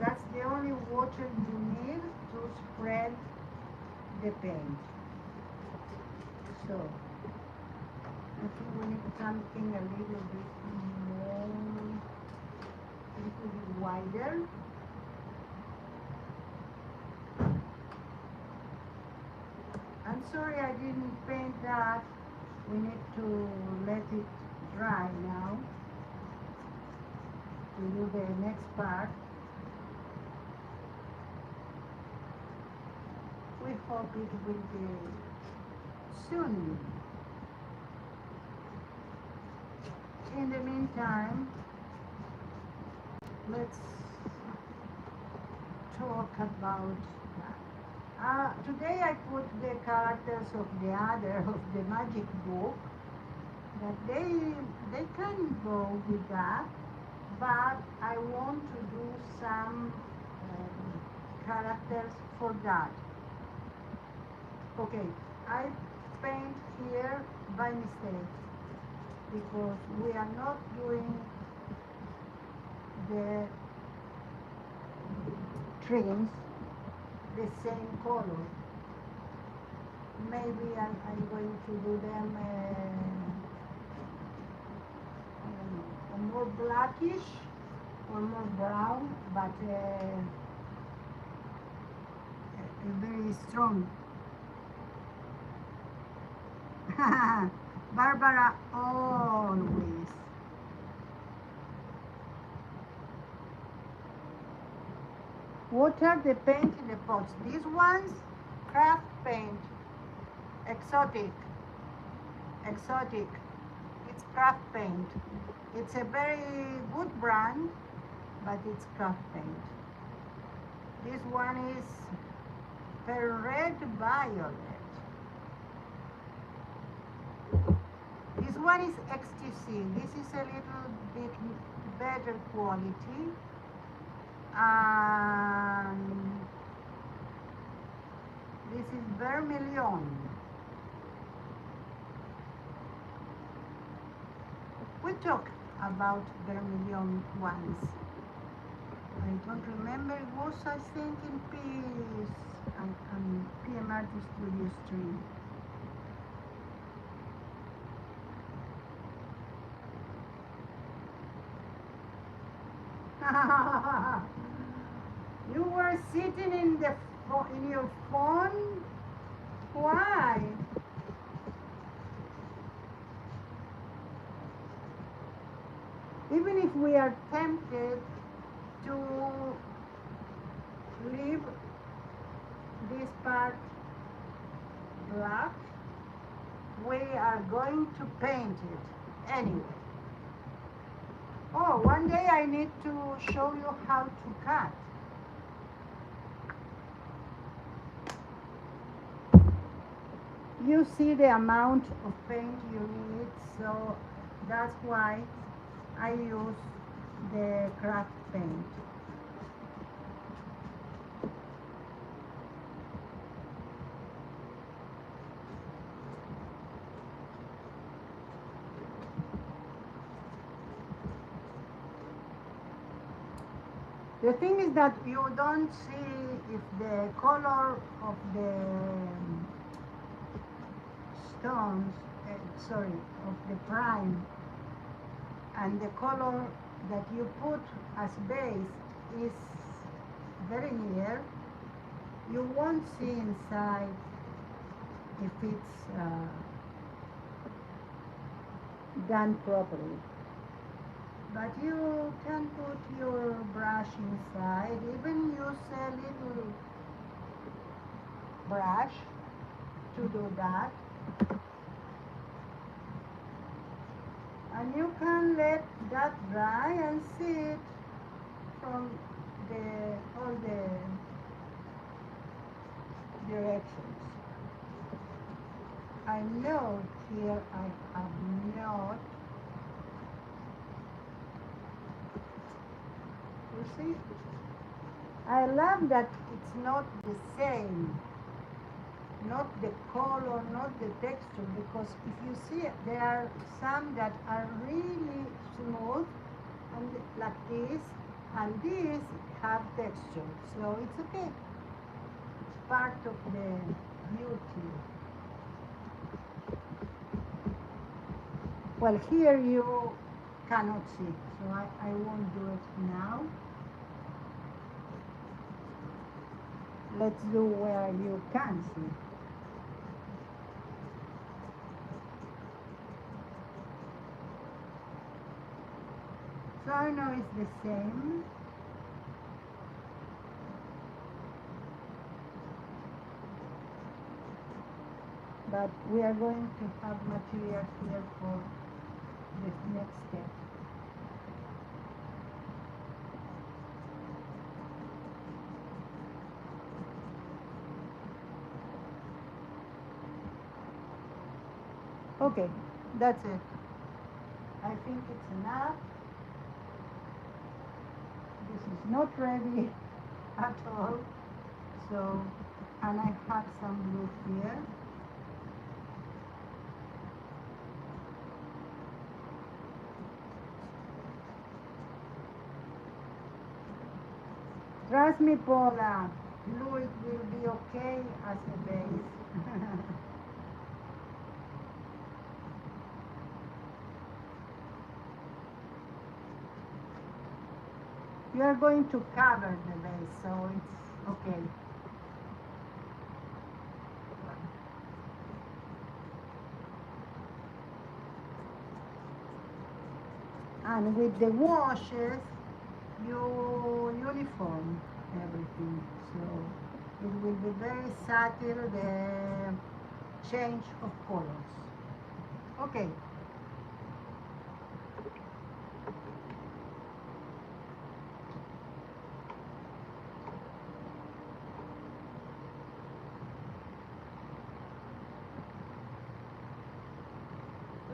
That's the only water you need to spread the paint. So, I think we need something a little bit more, a little bit wider. I'm sorry I didn't paint that. We need to let it dry now to do the next part. We hope it will be soon. In the meantime, let's talk about today I put the characters of the other of the magic book that they can go with that, but I want to do some characters for that. Okay, I paint here by mistake because we are not doing the trims the same color. Maybe I'm going to do them more blackish or more brown, but very strong. Barbara always. Water the paint in the pots. These ones, craft paint, exotic. It's craft paint. It's a very good brand, but it's craft paint. This one is red violet. This one is XTC. This is a little bit better quality. This is vermilion. We talked about vermilion once. I don't remember. It was, I think, in PMRT Studio stream. You were sitting in your phone? Why? Even if we are tempted to leave this part black, we are going to paint it anyway. Oh, one day I need to show you how to cut. You see the amount of paint you need, so that's why I use the craft paint. The thing is that you don't see if the color of the stones, of the prime and the color that you put as base is very near. You won't see inside if it's done properly. But you can put your brush inside, even use a little brush to do that. And you can let that dry and see it from all the directions. I know here I have not. You see? I love that it's not the same. Not the color, not the texture, because if you see, there are some that are really smooth, and like this, and these have texture, so it's okay. It's part of the beauty. Well, here you cannot see, so I won't do it now. Let's do where you can see. So I know it's the same. but we are going to have material here for the next step. Okay, that's it. I think it's enough. This is not ready at all. So, and I have some glue here. Trust me, Paula, glue it will be okay as a base. You are going to cover the base, so it's okay. And with the washes, you uniform everything, so it will be very subtle, the change of colors. Okay.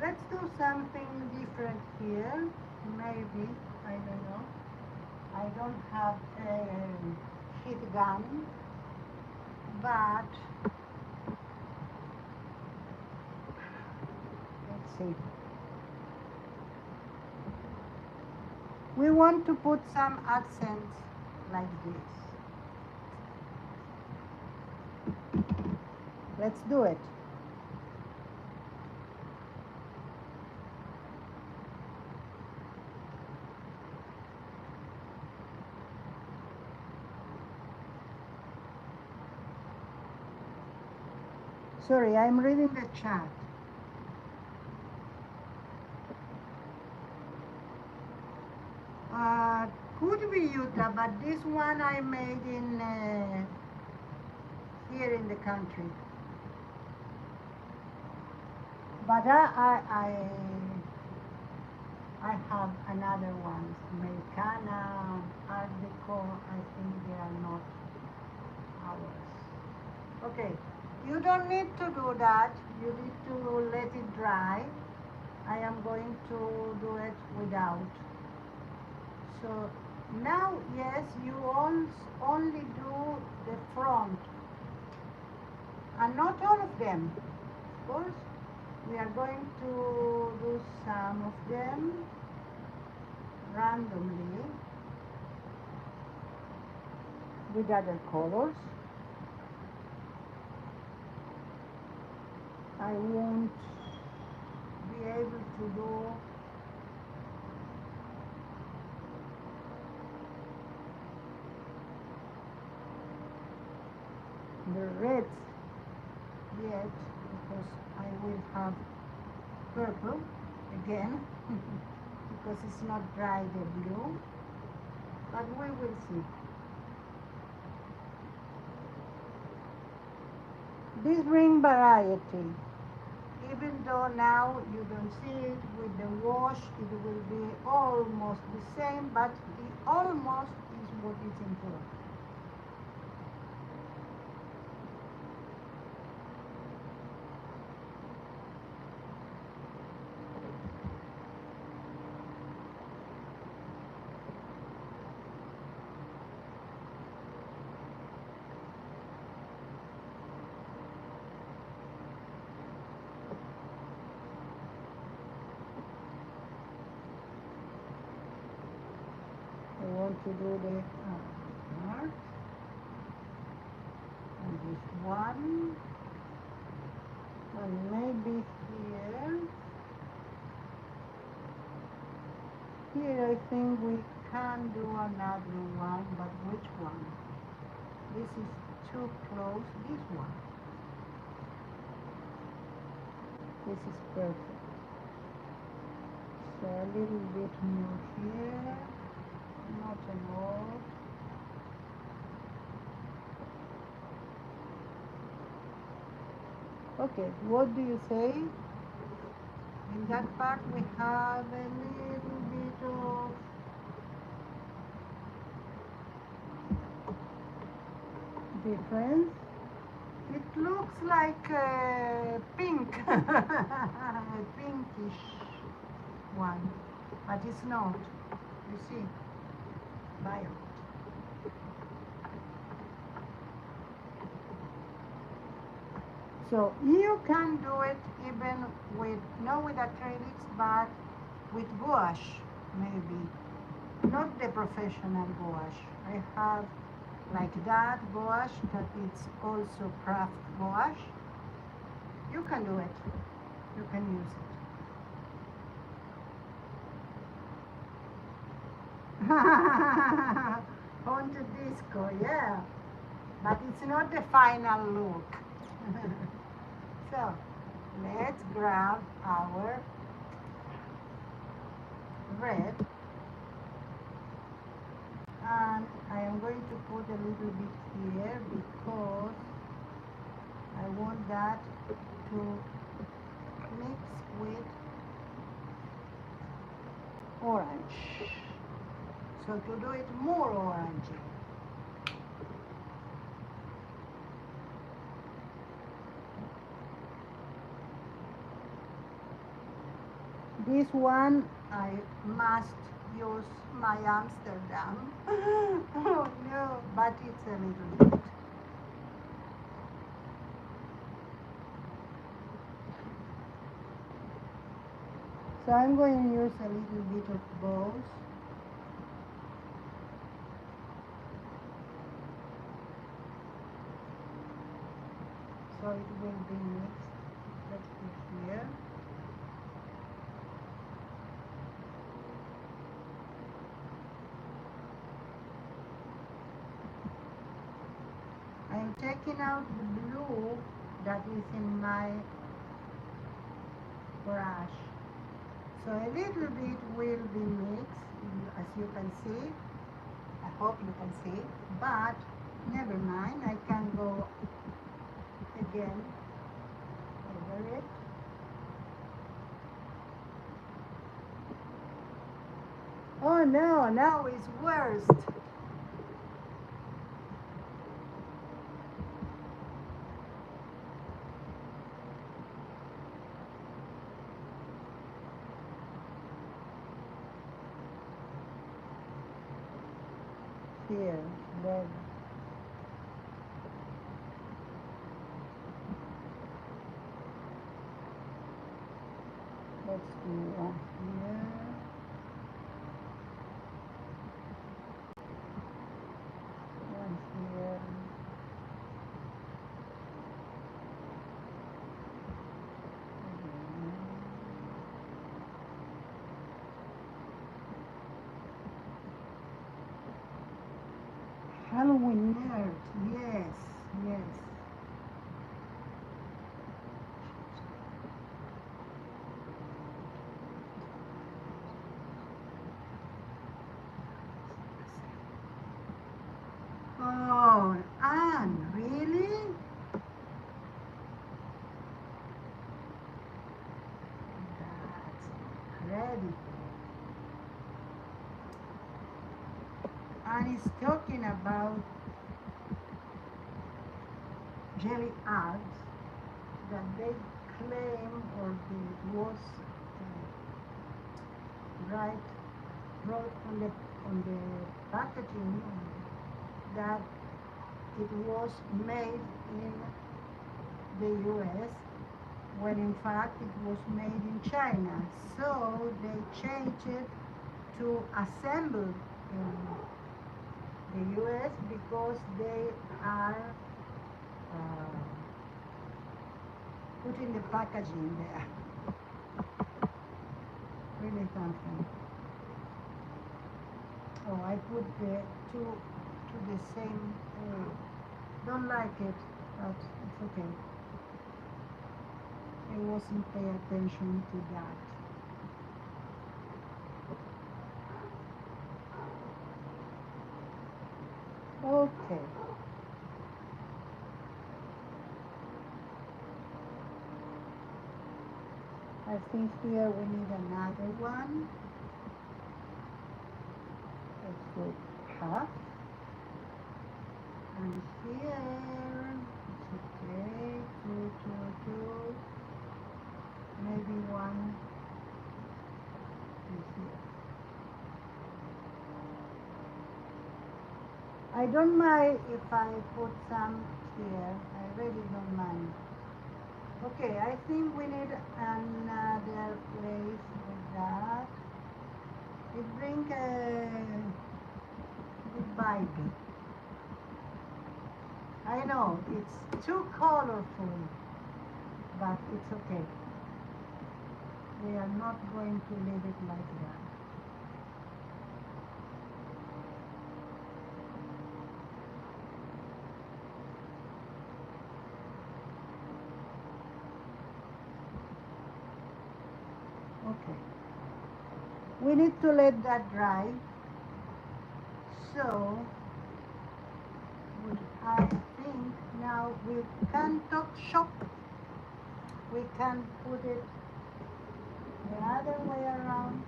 Let's do something different here. Maybe, I don't know. I don't have a heat gun, but let's see. We want to put some accents like this. Let's do it. Sorry, I'm reading the chat. Could be Utah, but this one I made in here in the country. But I have another ones, Americana, Art Deco. I think they are not ours. Okay, you don't need to do that. You need to let it dry. I am going to do it without. So now, yes, you only do the front, and not all of them, of course. We are going to do some of them randomly with other colors. I won't be able to do the reds yet because I will have purple again because it's not dry the blue, but we will see. This brings variety. Even though now you don't see it with the wash, it will be almost the same, but the almost is what is important. I want to do the heart and this one, and maybe here. Here I think we can do another one, but which one? This is too close. This one. This is perfect. So a little bit more here. Not a lot. Okay, what do you say? In that part we have a little bit of difference. It looks like pink, a pinkish one, but it's not. You see, violet. So you can do it even with, not with acrylics, but with gouache, maybe. Not the professional gouache. I have like that gouache that it's also craft gouache. You can do it. You can use it. Haunted disco, yeah. But it's not the final look. So let's grab our red, and I am going to put a little bit here because I want that to mix with orange. So to do it more orangey. This one I must use my Amsterdam. Oh no, but it's a little bit. So I'm going to use a little bit of both. So it will be mixed. Let's put here. I'm taking out the blue that is in my brush. So a little bit will be mixed, as you can see. I hope you can see, but never mind, I can go again over it. Oh no, now it's worst. Here, red. Let's do one here. One here. Halloween nerd, yes, yes. Oh, Anne, really? That's ready. And it's talking about jelly algs that they claim, or it was right wrote on the packaging that it was made in the US, when in fact it was made in China. So they changed it to assembled in the US because they are putting the packaging there. Really something. Oh, I put the two to the same. Don't like it, but it's okay. I wasn't paying attention to that. Okay. think here we need another one. Let's go half. And here, it's okay, two. Maybe one is here. I don't mind if I put some here. I really don't mind. Okay, I think we need another place with that. It bring the Bible. I know it's too colorful, but it's okay. We are not going to leave it like that. Okay. We need to let that dry. So, I think now we can talk shop. We can put it the other way around.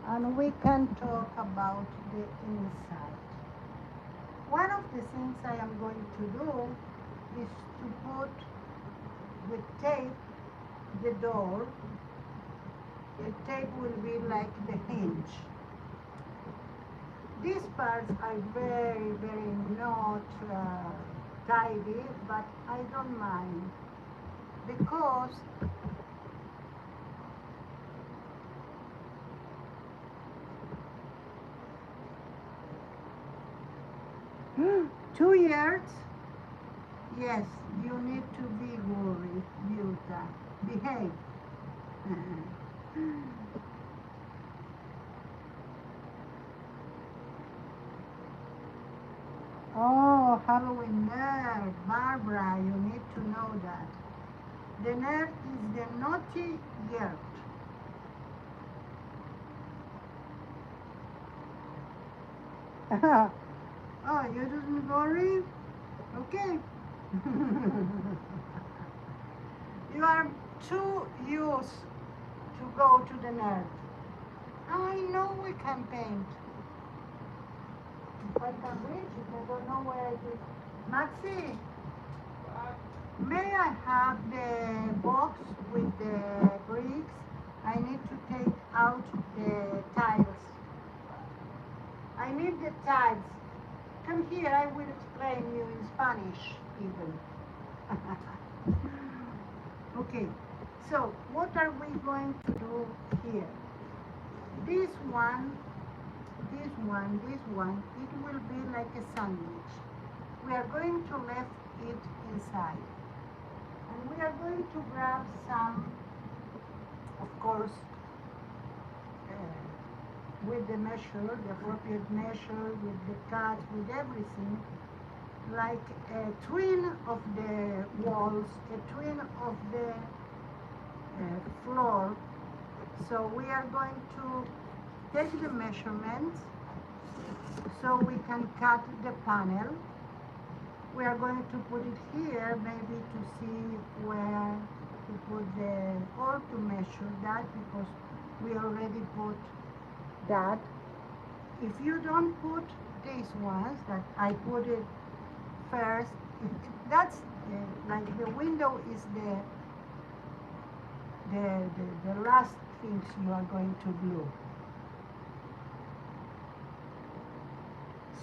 And we can talk about the inside. One of the things I am going to do is to put with tape the door. The tape will be like the hinge. These parts are very not tidy, but I don't mind because two years, yes, you need to be worried, Yuta. Behave. Oh, Halloween nerd, Barbara, you need to know that. The nerd is the naughty yurt. Oh, you didn't worry? Okay. You are too used to go to the nerd. I know we can paint. If I can reach it, I don't know where it is. Maxi, may I have the box with the bricks? I need to take out the tiles. I need the tiles. Come here, I will explain you in Spanish even. Okay, so what are we going to do here? This one, it will be like a sandwich. We are going to left it inside. And we are going to grab some, of course, with the measure, the appropriate measure, with the cut, with everything, like a twin of the walls, a twin of the floor. So we are going to take the measurements so we can cut the panel. We are going to put it here maybe to see where to put or to measure that because we already put that. If you don't put these ones that I put it first, that's like the window is the last things you are going to glue.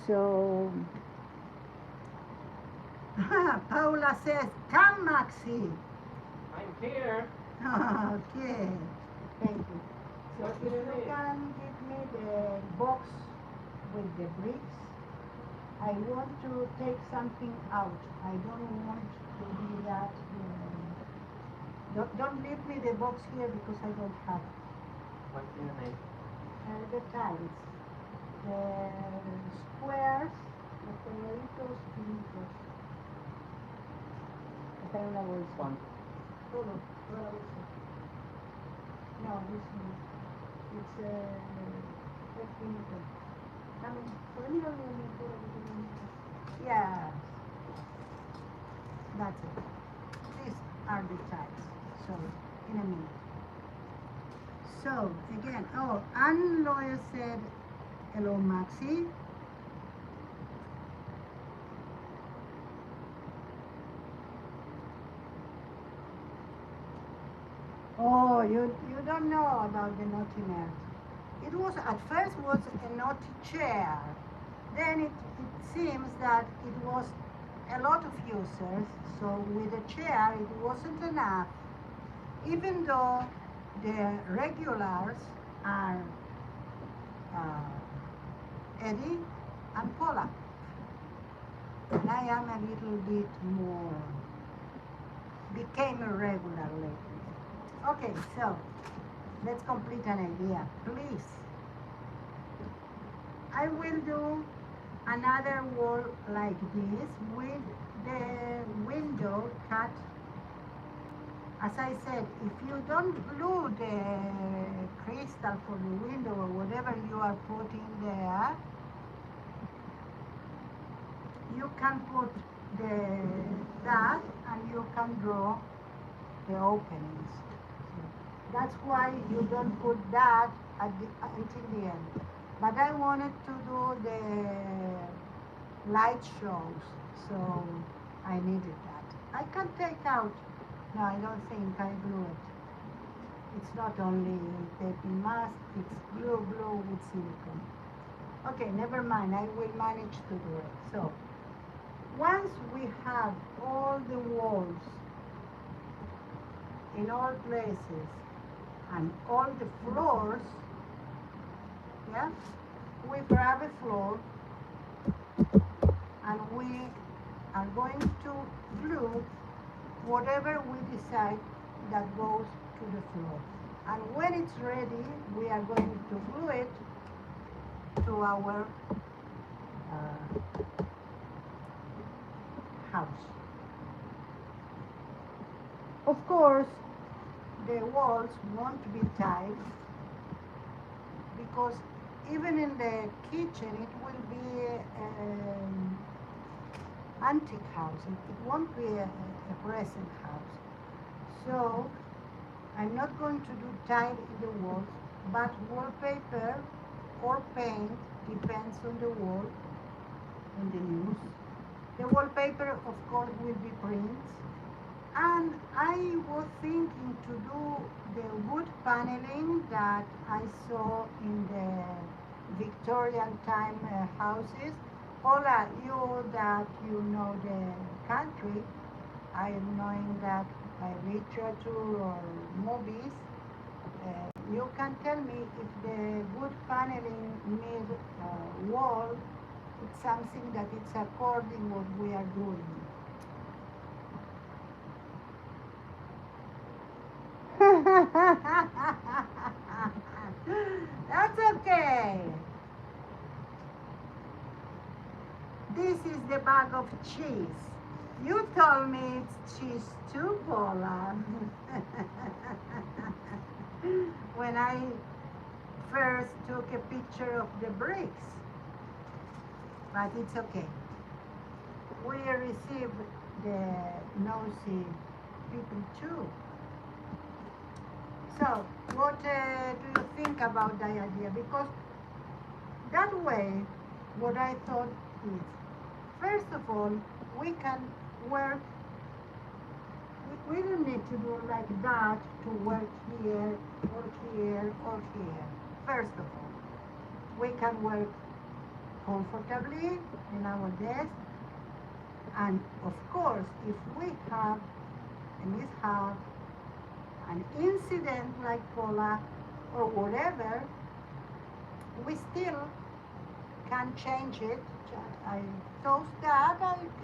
So Paula says, come Maxi. I'm here. Okay, thank you. So if you can give me the box with the bricks, I want to take something out. I don't want to be that. Don't leave me the box here because I don't have it. What's your name? The tiles, the squares, los cuadraditos finitos. Está en una bolsa. ¿Cuánto? Toda la bolsa. No, this one. It's finito. Yes. That's it. These are the tiles. So, in a minute. So, again, oh, Anne Loya said, hello, Maxi. Oh, you don't know about the naughty net. It was, at first was a naughty chair. Then it seems that it was a lot of users, so with a chair it wasn't enough, even though the regulars are Eddie and Paula. And I am a little bit more, became a regular lately. Okay, so let's complete an idea, please. I will do another wall like this with the window cut. As I said, if you don't glue the crystal for the window or whatever you are putting there, you can put that and you can draw the openings. That's why you don't put that until the end. But I wanted to do the light shows, so I needed that. I can take out, no, I don't think I glue it. It's not only taping mask, it's glue with silicone. Okay, never mind, I will manage to do it. So, once we have all the walls in all places and all the floors, yeah, we grab a floor and we are going to glue whatever we decide that goes to the floor. And when it's ready, we are going to glue it to our house. Of course, the walls won't be tiled because even in the kitchen it will be antique house. It won't be a present house. So I'm not going to do tile in the walls, but wallpaper or paint depends on the wall, on the use. The wallpaper, of course, will be prints. And I was thinking to do the wood paneling that I saw in the Victorian time houses. Paula, you that you know the country, I am knowing that by literature or movies, you can tell me if the wood paneling mid wall, it's something that it's according what we are doing. That's okay. This is the bag of cheese. You told me it's cheese too, Paula. When I first took a picture of the bricks. But it's okay. We receive the nosy people too. So, what do you think about the idea? Because that way, what I thought is, first of all, we can work, we don't need to do like that to work here, or here, or here. First of all, we can work comfortably in our desk, and of course, if we have a mishap, an incident like Paula or whatever, we still can change it. I toast that,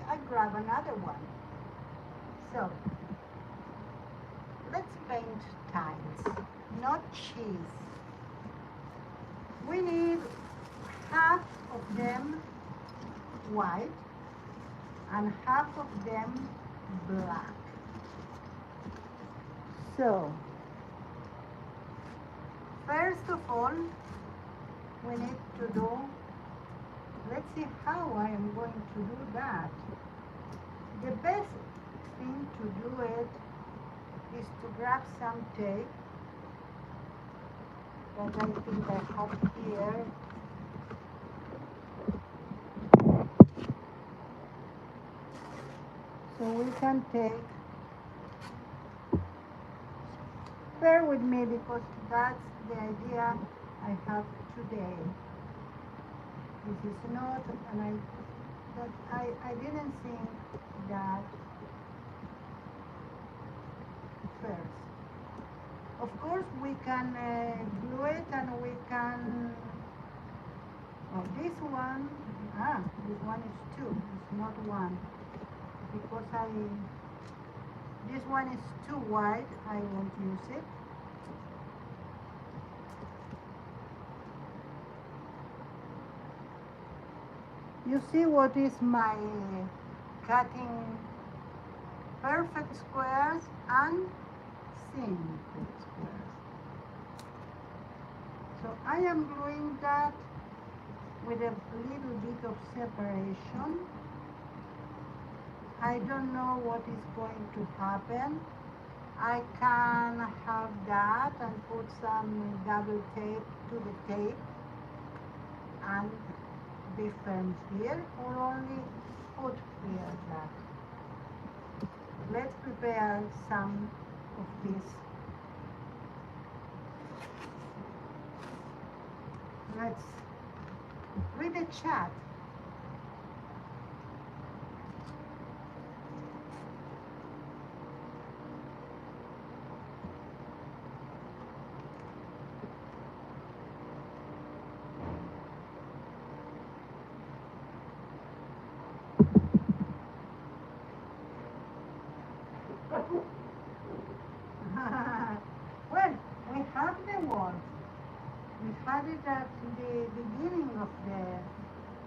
I grab another one. So, let's paint tiles, not cheese. We need half of them white and half of them black. So, first of all, we need to do, let's see how I am going to do that. The best thing to do it is to grab some tape that I think I have here. So we can take, bear with me because that's the idea I have today. This is not, and I didn't think that first. Of course, we can glue it and we can, oh, this one is two, it's not one. Because this one is too wide, I won't use it. You see what is my cutting perfect squares and simple squares. So I am gluing that with a little bit of separation. I don't know what is going to happen. I can have that and put some double tape to the tape and be firm here, or only put here that. Let's prepare some of this. Let's read the chat. Well, we have the wall. We had it at the beginning of the,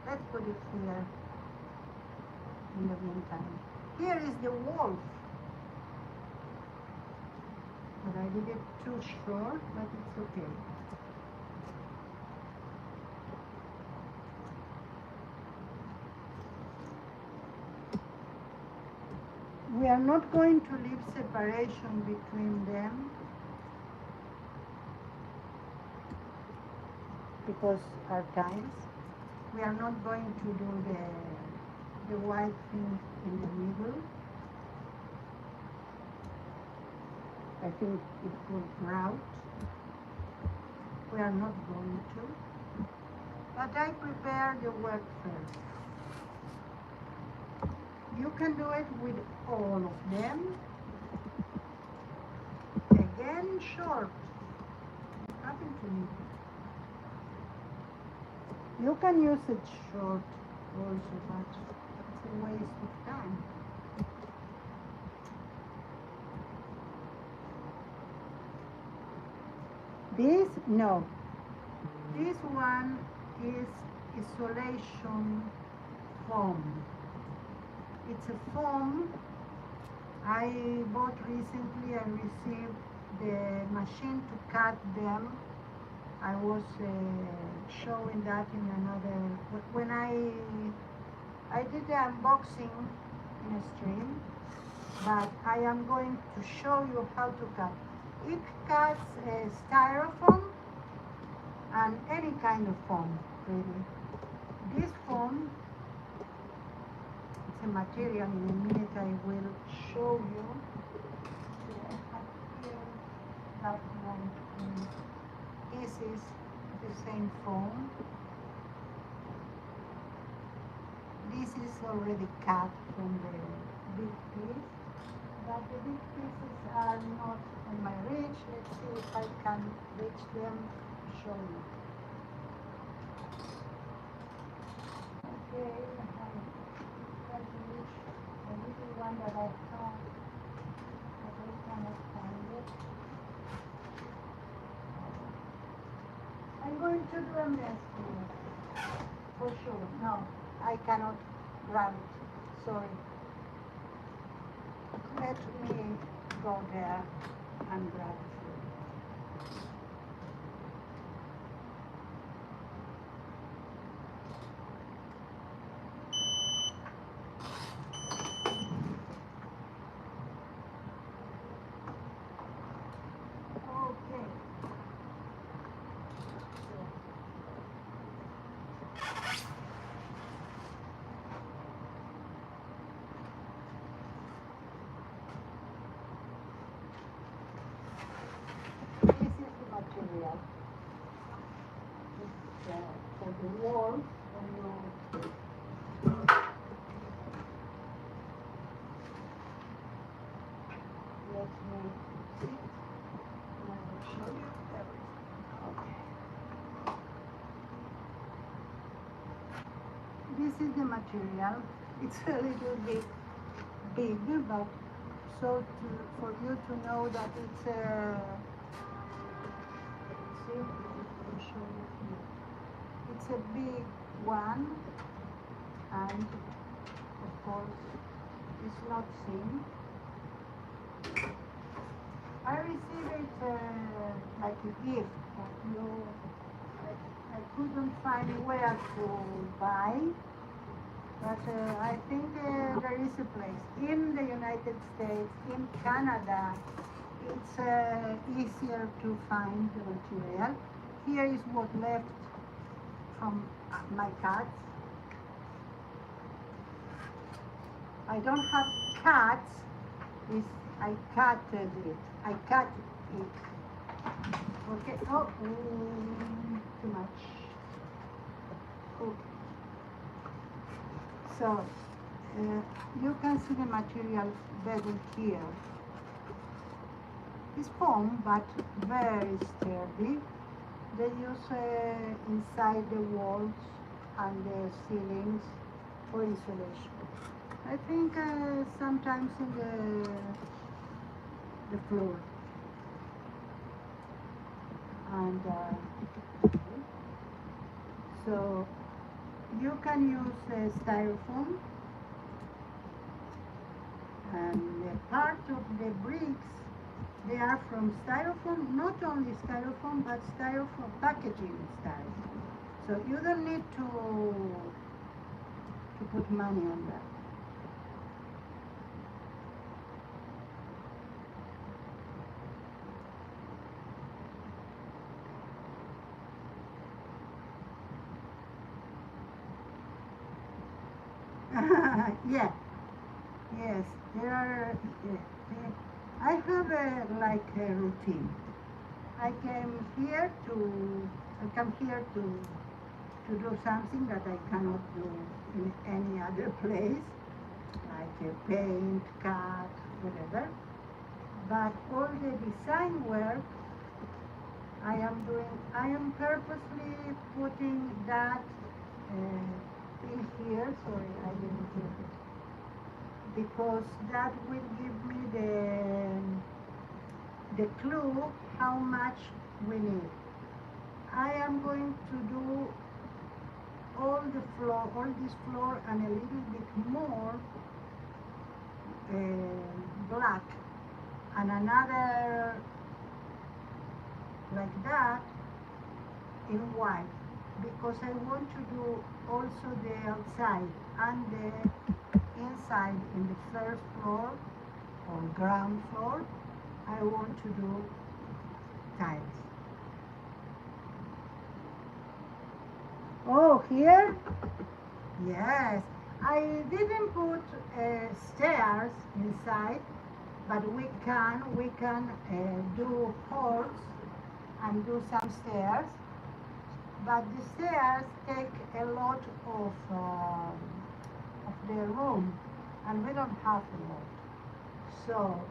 let's put it here in the meantime. Here is the wolf. But I did it too short, but it's okay. We are not going to leave separation between them because our times. We are not going to do the white thing in the middle. I think it will route. We are not going to. But I prepare the work first. You can do it with all of them. Again, short. What happened to me? You can use it short also, but it's a waste of time. This, no. This one is isolation foam. It's a foam I bought recently. I received the machine to cut them. I was showing that in another, when I did the unboxing in a stream, but I am going to show you how to cut. It cuts styrofoam and any kind of foam, really. This foam, it's a material, in a minute I will show you. I have here that one. This is the same foam. This is already cut from the big piece, but the big pieces are not in my reach. Let's see if I can reach them to show you. Okay, I try to reach the little one that I found, but I cannot find it. I'm going to do a mess here, for sure. No, I cannot grab it, sorry. Let me go there and grab it. This is the material. It's for the walls. When you let me see. And I will show you everything. Okay. This is the material. It's a little bit big, but for you to know that it's a see, I'll show you here. It's a big one, and of course it's not seen. I received it like a gift, but I couldn't find where to buy. But I think there is a place in the United States, in Canada. It's easier to find the material. Here is what left from my cats. I don't have cats. I cutted it. I cut it. Okay. Oh, too much. Okay. So you can see the material better here. It's foam, but very sturdy. They use inside the walls and the ceilings for insulation. I think sometimes in the floor. And so you can use styrofoam, and part of the bricks, they are from styrofoam, not only styrofoam, but styrofoam packaging styrofoam. So you don't need to put money on that. Yeah, yes, there are. I have like a routine. I come here to do something that I cannot do in any other place, like paint, cut, whatever. But all the design work I am purposely putting that in here. Sorry, I didn't hear it. Because that will give me the clue how much we need. I am going to do all this floor and a little bit more black, and another like that in white, because I want to do also the outside and the inside in the first floor or ground floor. I want to do tiles. Oh, here? Yes. I didn't put stairs inside, but we can do halls and do some stairs. But the stairs take a lot of the room, and we don't have a lot. So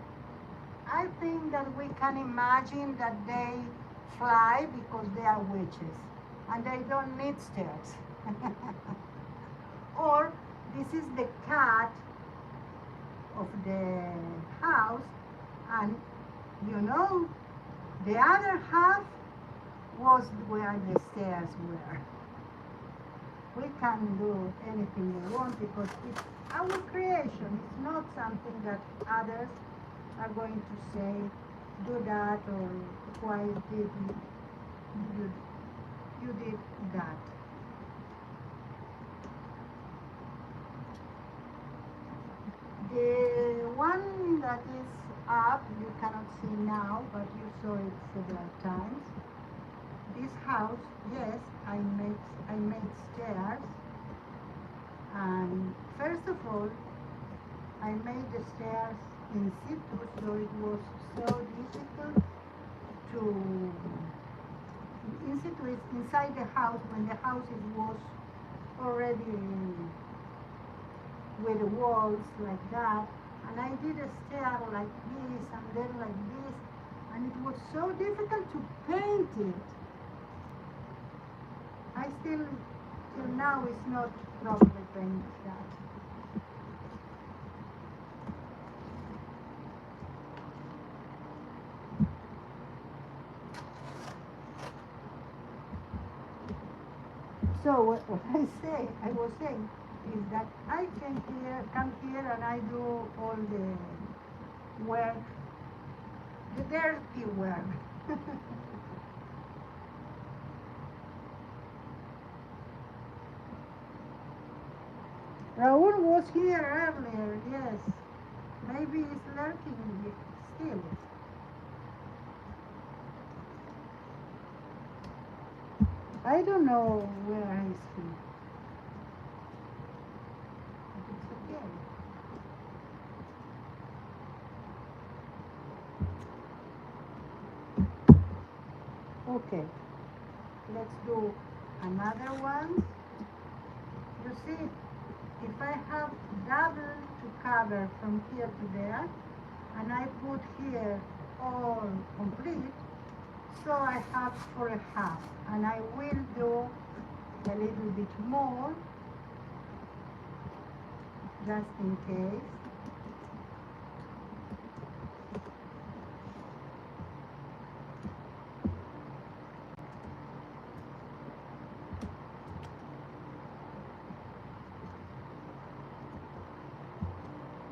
I think that we can imagine that they fly because they are witches and they don't need stairs. Or this is the cat of the house, and you know, the other half was where the stairs were. We can do anything we want because it's our creation. It's not something that others are going to say, do that, or why did you did that. The one that is up, you cannot see now, but you saw it several times. This house, yes, I made stairs, and first of all, I made the stairs in situ, so it was so difficult to in situ is inside the house when the house was already with the walls like that, and I did a stair like this and then like this, and it was so difficult to paint it. I still, till now, it's not properly painted that. So what I was saying is that I come here and I do all the work, the dirty work. Raúl was here earlier, yes. Maybe he's lurking still. I don't know where is he. But it's okay. Okay, let's do another one. You see, if I have double to cover from here to there, and I put here all complete, so I have for a half, and I will do a little bit more, just in case.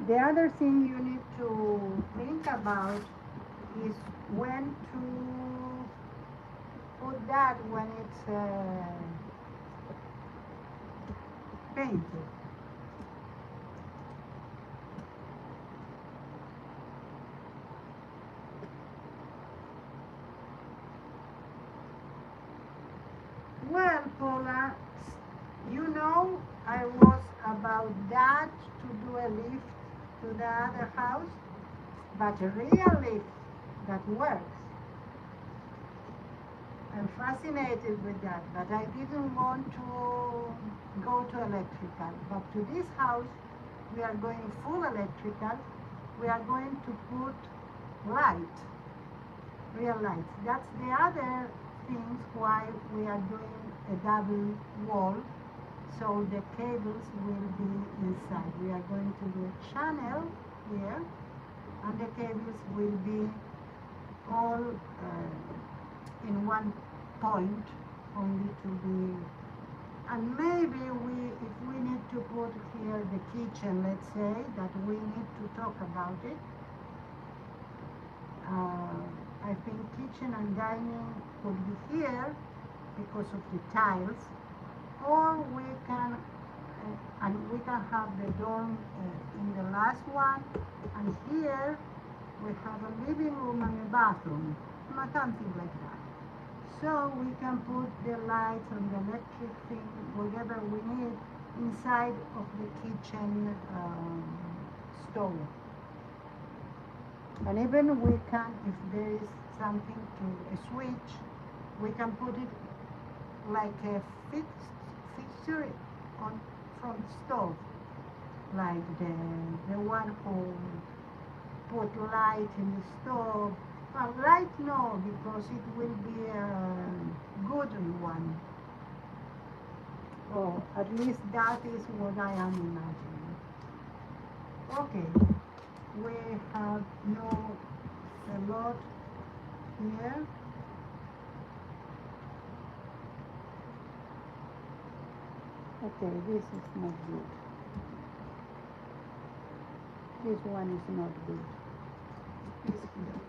The other thing you need to think about is when to put that when it's painted. Well, Paula, you know I was about that to do a lift to the other house, but a real lift that works. I'm fascinated with that, but I didn't want to go to electrical. But to this house, we are going full electrical. We are going to put light, real lights. That's the other things why we are doing a double wall, so the cables will be inside. We are going to do a channel here, and the cables will be all in one point, only to be, and maybe if we need to put here the kitchen, let's say that we need to talk about it. I think kitchen and dining could be here because of the tiles, or we can have the dorm in the last one, and here we have a living room and a bathroom, something like that. So we can put the lights and the electric thing, whatever we need, inside of the kitchen stove. And even we can, if there is something to a switch, we can put it like a fixture on from stove, like the one who put light in the stove. Well, light no, because it will be a good one. Oh, at least that is what I am imagining. Okay, we have a lot here. Okay, this is not good. This one is not good. This here.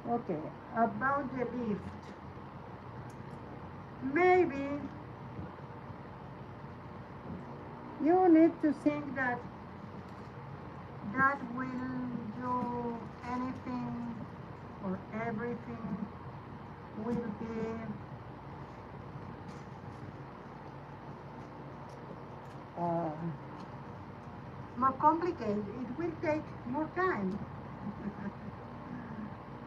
Okay, about the lift. Maybe you need to think that will do anything or everything will be more complicated. It will take more time.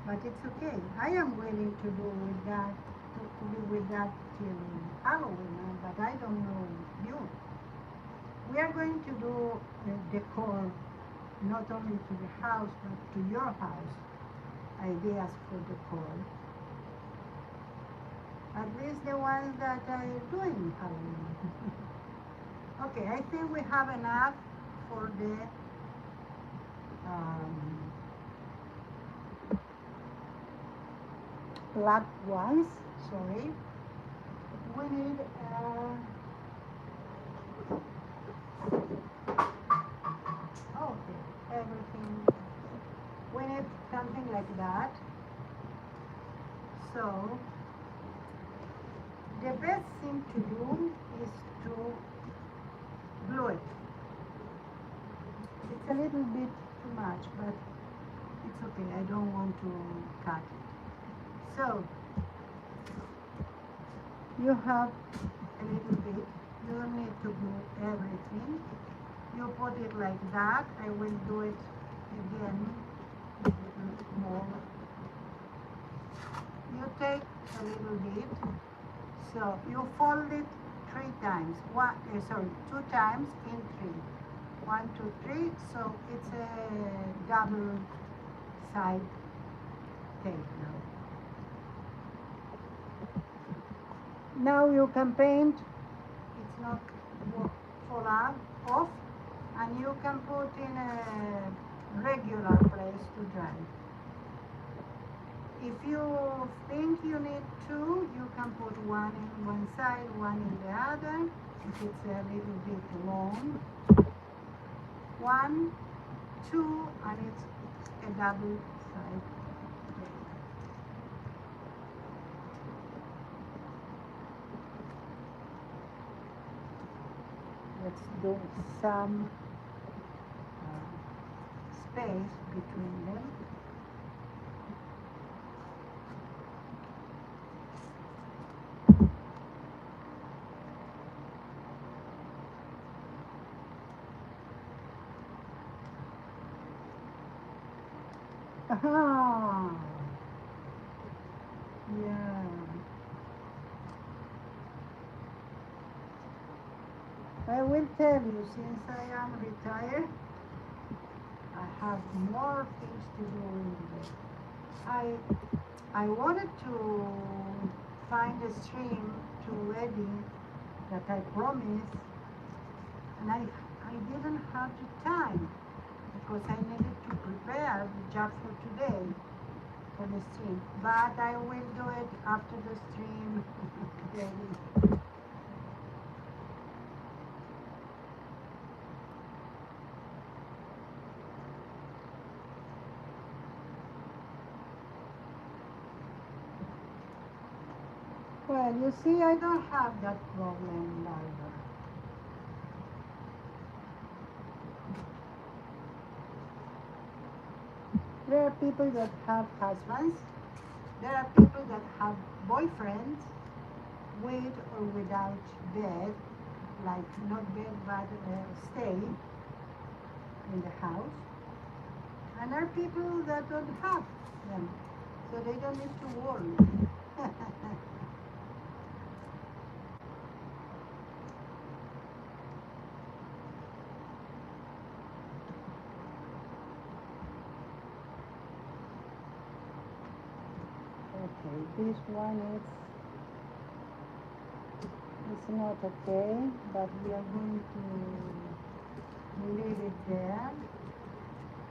But it's okay. I am willing to do with that, to be with that till Halloween, but I don't know you. We are going to do decor not only to the house but to your house. Ideas for decor. At least the ones that are doing Halloween. Okay, I think we have enough for the black ones. Sorry. We need okay, everything. We need something like that. So the best thing to do is to glue it. It's a little bit too much, but it's okay. I don't want to cut it. So you have a little bit. You don't need to glue everything. You put it like that. I will do it again a little more. You take a little bit. So you fold it 3 times. Two times in 3. 1, 2, 3. So it's a double side tape now. Now you can paint. It's not fall off, and you can put in a regular place to dry. If you think you need 2, you can put one in one side, one in the other. If it's a little bit long, 1, 2, and it's a double side. Let's do some space between them. Aha! Yeah. I will tell you, since I am retired, I have more things to do in the day. I wanted to find a stream to Eddie that I promised, and I didn't have the time because I needed to prepare the job for today for the stream. But I will do it after the stream. Well, you see, I don't have that problem either. There are people that have husbands. There are people that have boyfriends with or without bed, like not bed but stay in the house. And there are people that don't have them, so they don't need to worry. Okay, this one it's not okay, but we are going to leave it there.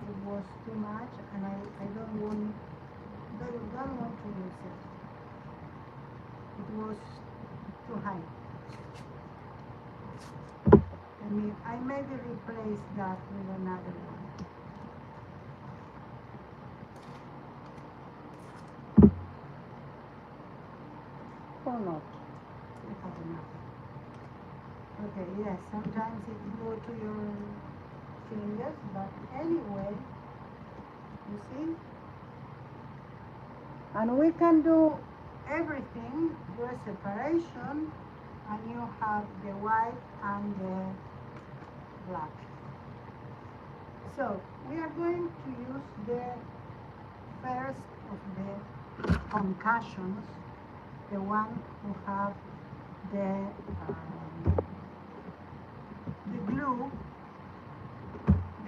It was too much, and I don't want to use it. It was too high. I maybe replace that with another one. Or not. We have enough. Okay, yes, sometimes it go to your fingers, but anyway, you see, And we can do everything, do a separation, and you have the white and the black. So we are going to use the first of the concussions, the one who have the glue,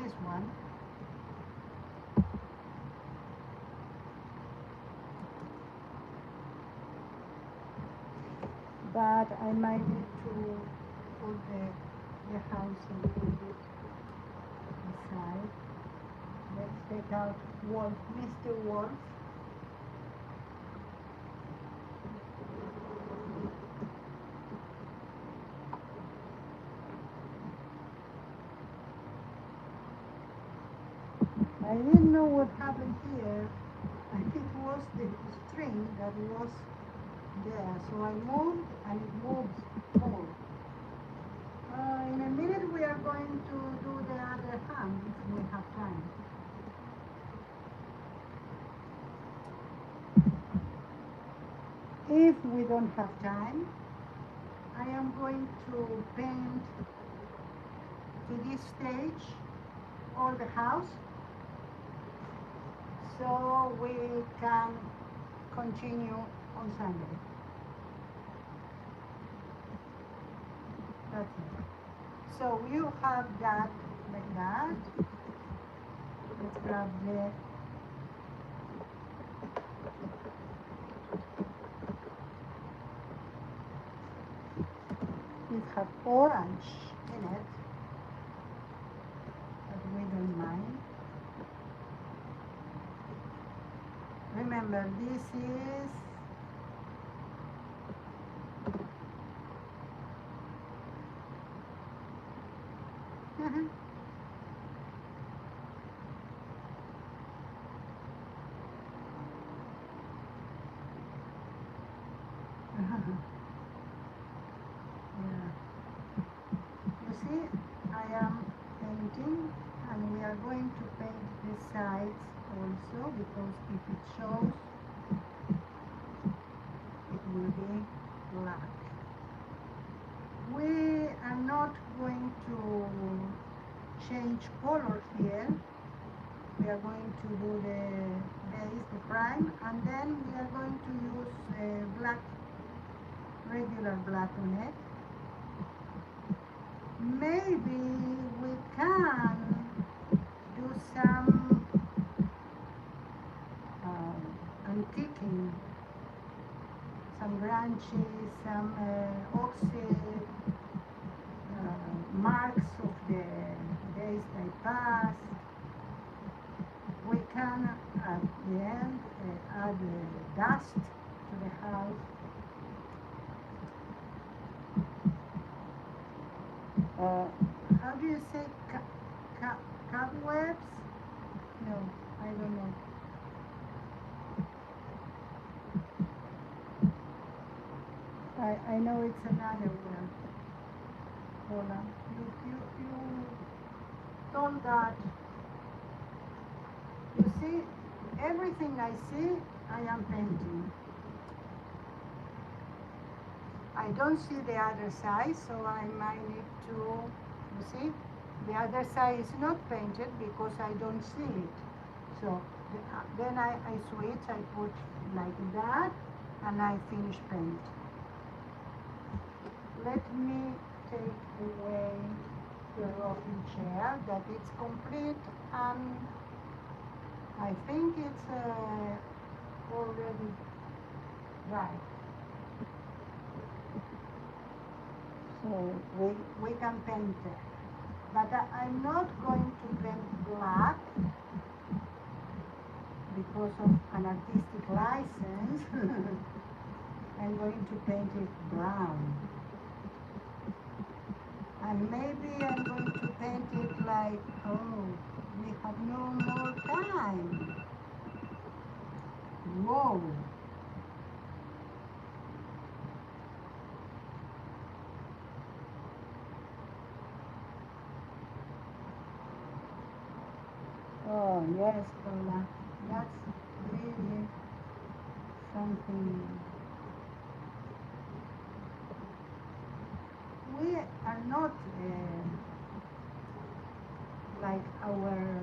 this one. But I might need to put the house and put it aside. Let's take out Wolf, Mr. Wolf. I didn't know what happened here. I think it was the string that was there. So I moved and it moves more. In a minute we are going to do the other hand if we have time. If we don't have time, I am going to paint to this stage all the house so we can continue on Sunday. That's it. So you have that like that. Let's grab the it has orange in it, but we don't mind. Remember, this is yeah. You see, I am painting, and we are going to paint the sides also, because if it shows, it will be black. We are not going to change color here. We are going to do the base, the prime, and then we are going to use black, regular black on it. Maybe we can do some antiquing, some branches, some oxide marks of the days they passed. We can at the end add dust to the house. How do you say cobwebs? No, I don't know. I know it's another word. Hold on. You told that. You see, everything I see, I am painting. I don't see the other side, so I might need to, you see, the other side is not painted because I don't see it. So then I switch, I put like that, and I finish paint. Let me take away the rocking chair, that it's complete, and I think it's already dry. So we can paint it. But I'm not going to paint black because of an artistic license. I'm going to paint it brown. And maybe I'm going to paint it like, oh, we have no more time. Whoa. Oh, yes, Paula. That's really something. We are not like our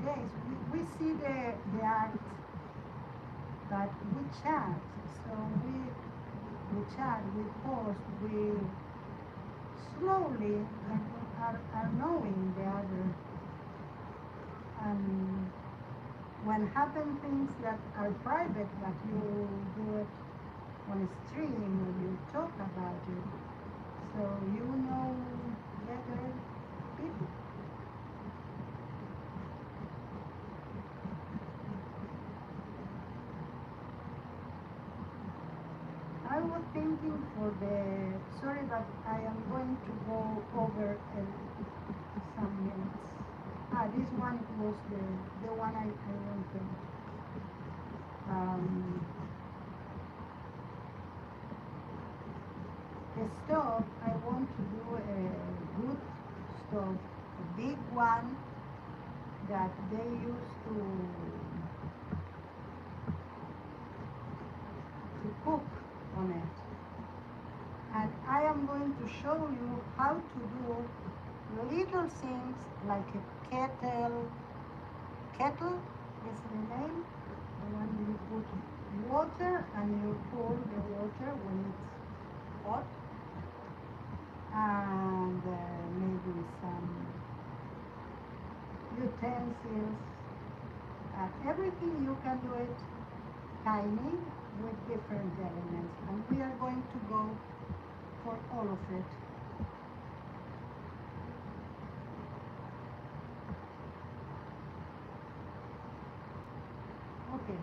days. We see the art, but we chat. So we chat, we post, we slowly are knowing the other. And when happen things that are private, but you do it on a stream and you talk about it, so you know better people. I was thinking for the, sorry, but I am going to go over some minutes. This one was the one I wanted. The stove, I want to do a good stove, a big one that they used to cook on it. And I am going to show you how to do little things like a kettle is the name, when you put water and you pour the water when it's hot, and maybe some utensils, everything you can do it tiny with different elements, and we are going to go for all of it. Okay,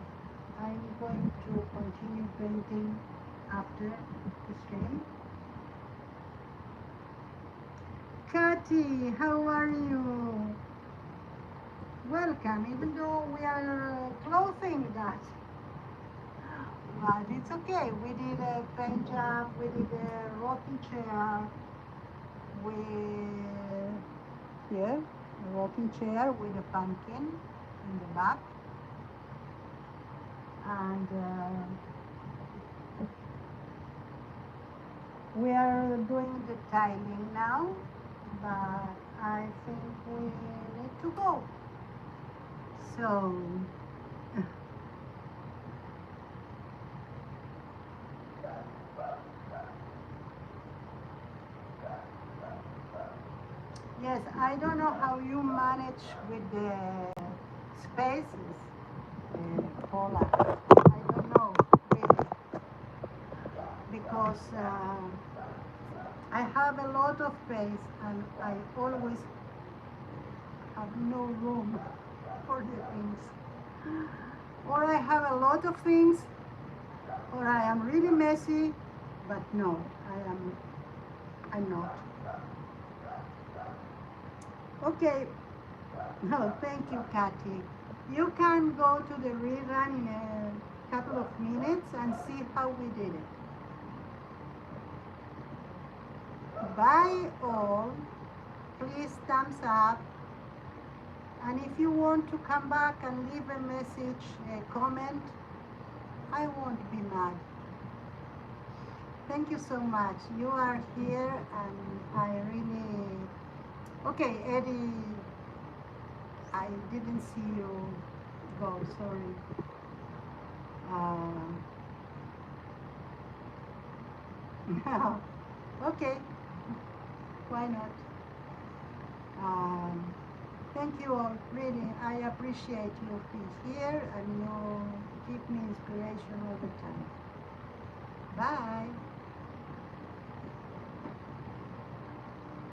I'm going to continue painting after the stream. Katy, how are you? Welcome, even though we are closing that. But it's okay. We did a paint job, we did a rocking chair, here, a rocking chair with a pumpkin in the back. And we are doing the tiling now, but I think we need to go. So yes, I don't know how you manage with the spaces, Paula. I don't know really, because I have a lot of space and I always have no room for the things. Or I have a lot of things, or I am really messy, but no, I'm not. Okay, no, thank you, Katy. You can go to the rerun in a couple of minutes and see how we did it. Bye all. Please thumbs up. And if you want to come back and leave a message, a comment, I won't be mad. Thank you so much. You are here and I really... Okay, Eddie, I didn't see you go, sorry. Okay, why not? Thank you all, really. I appreciate you being here and you keep me inspiration all the time. Bye.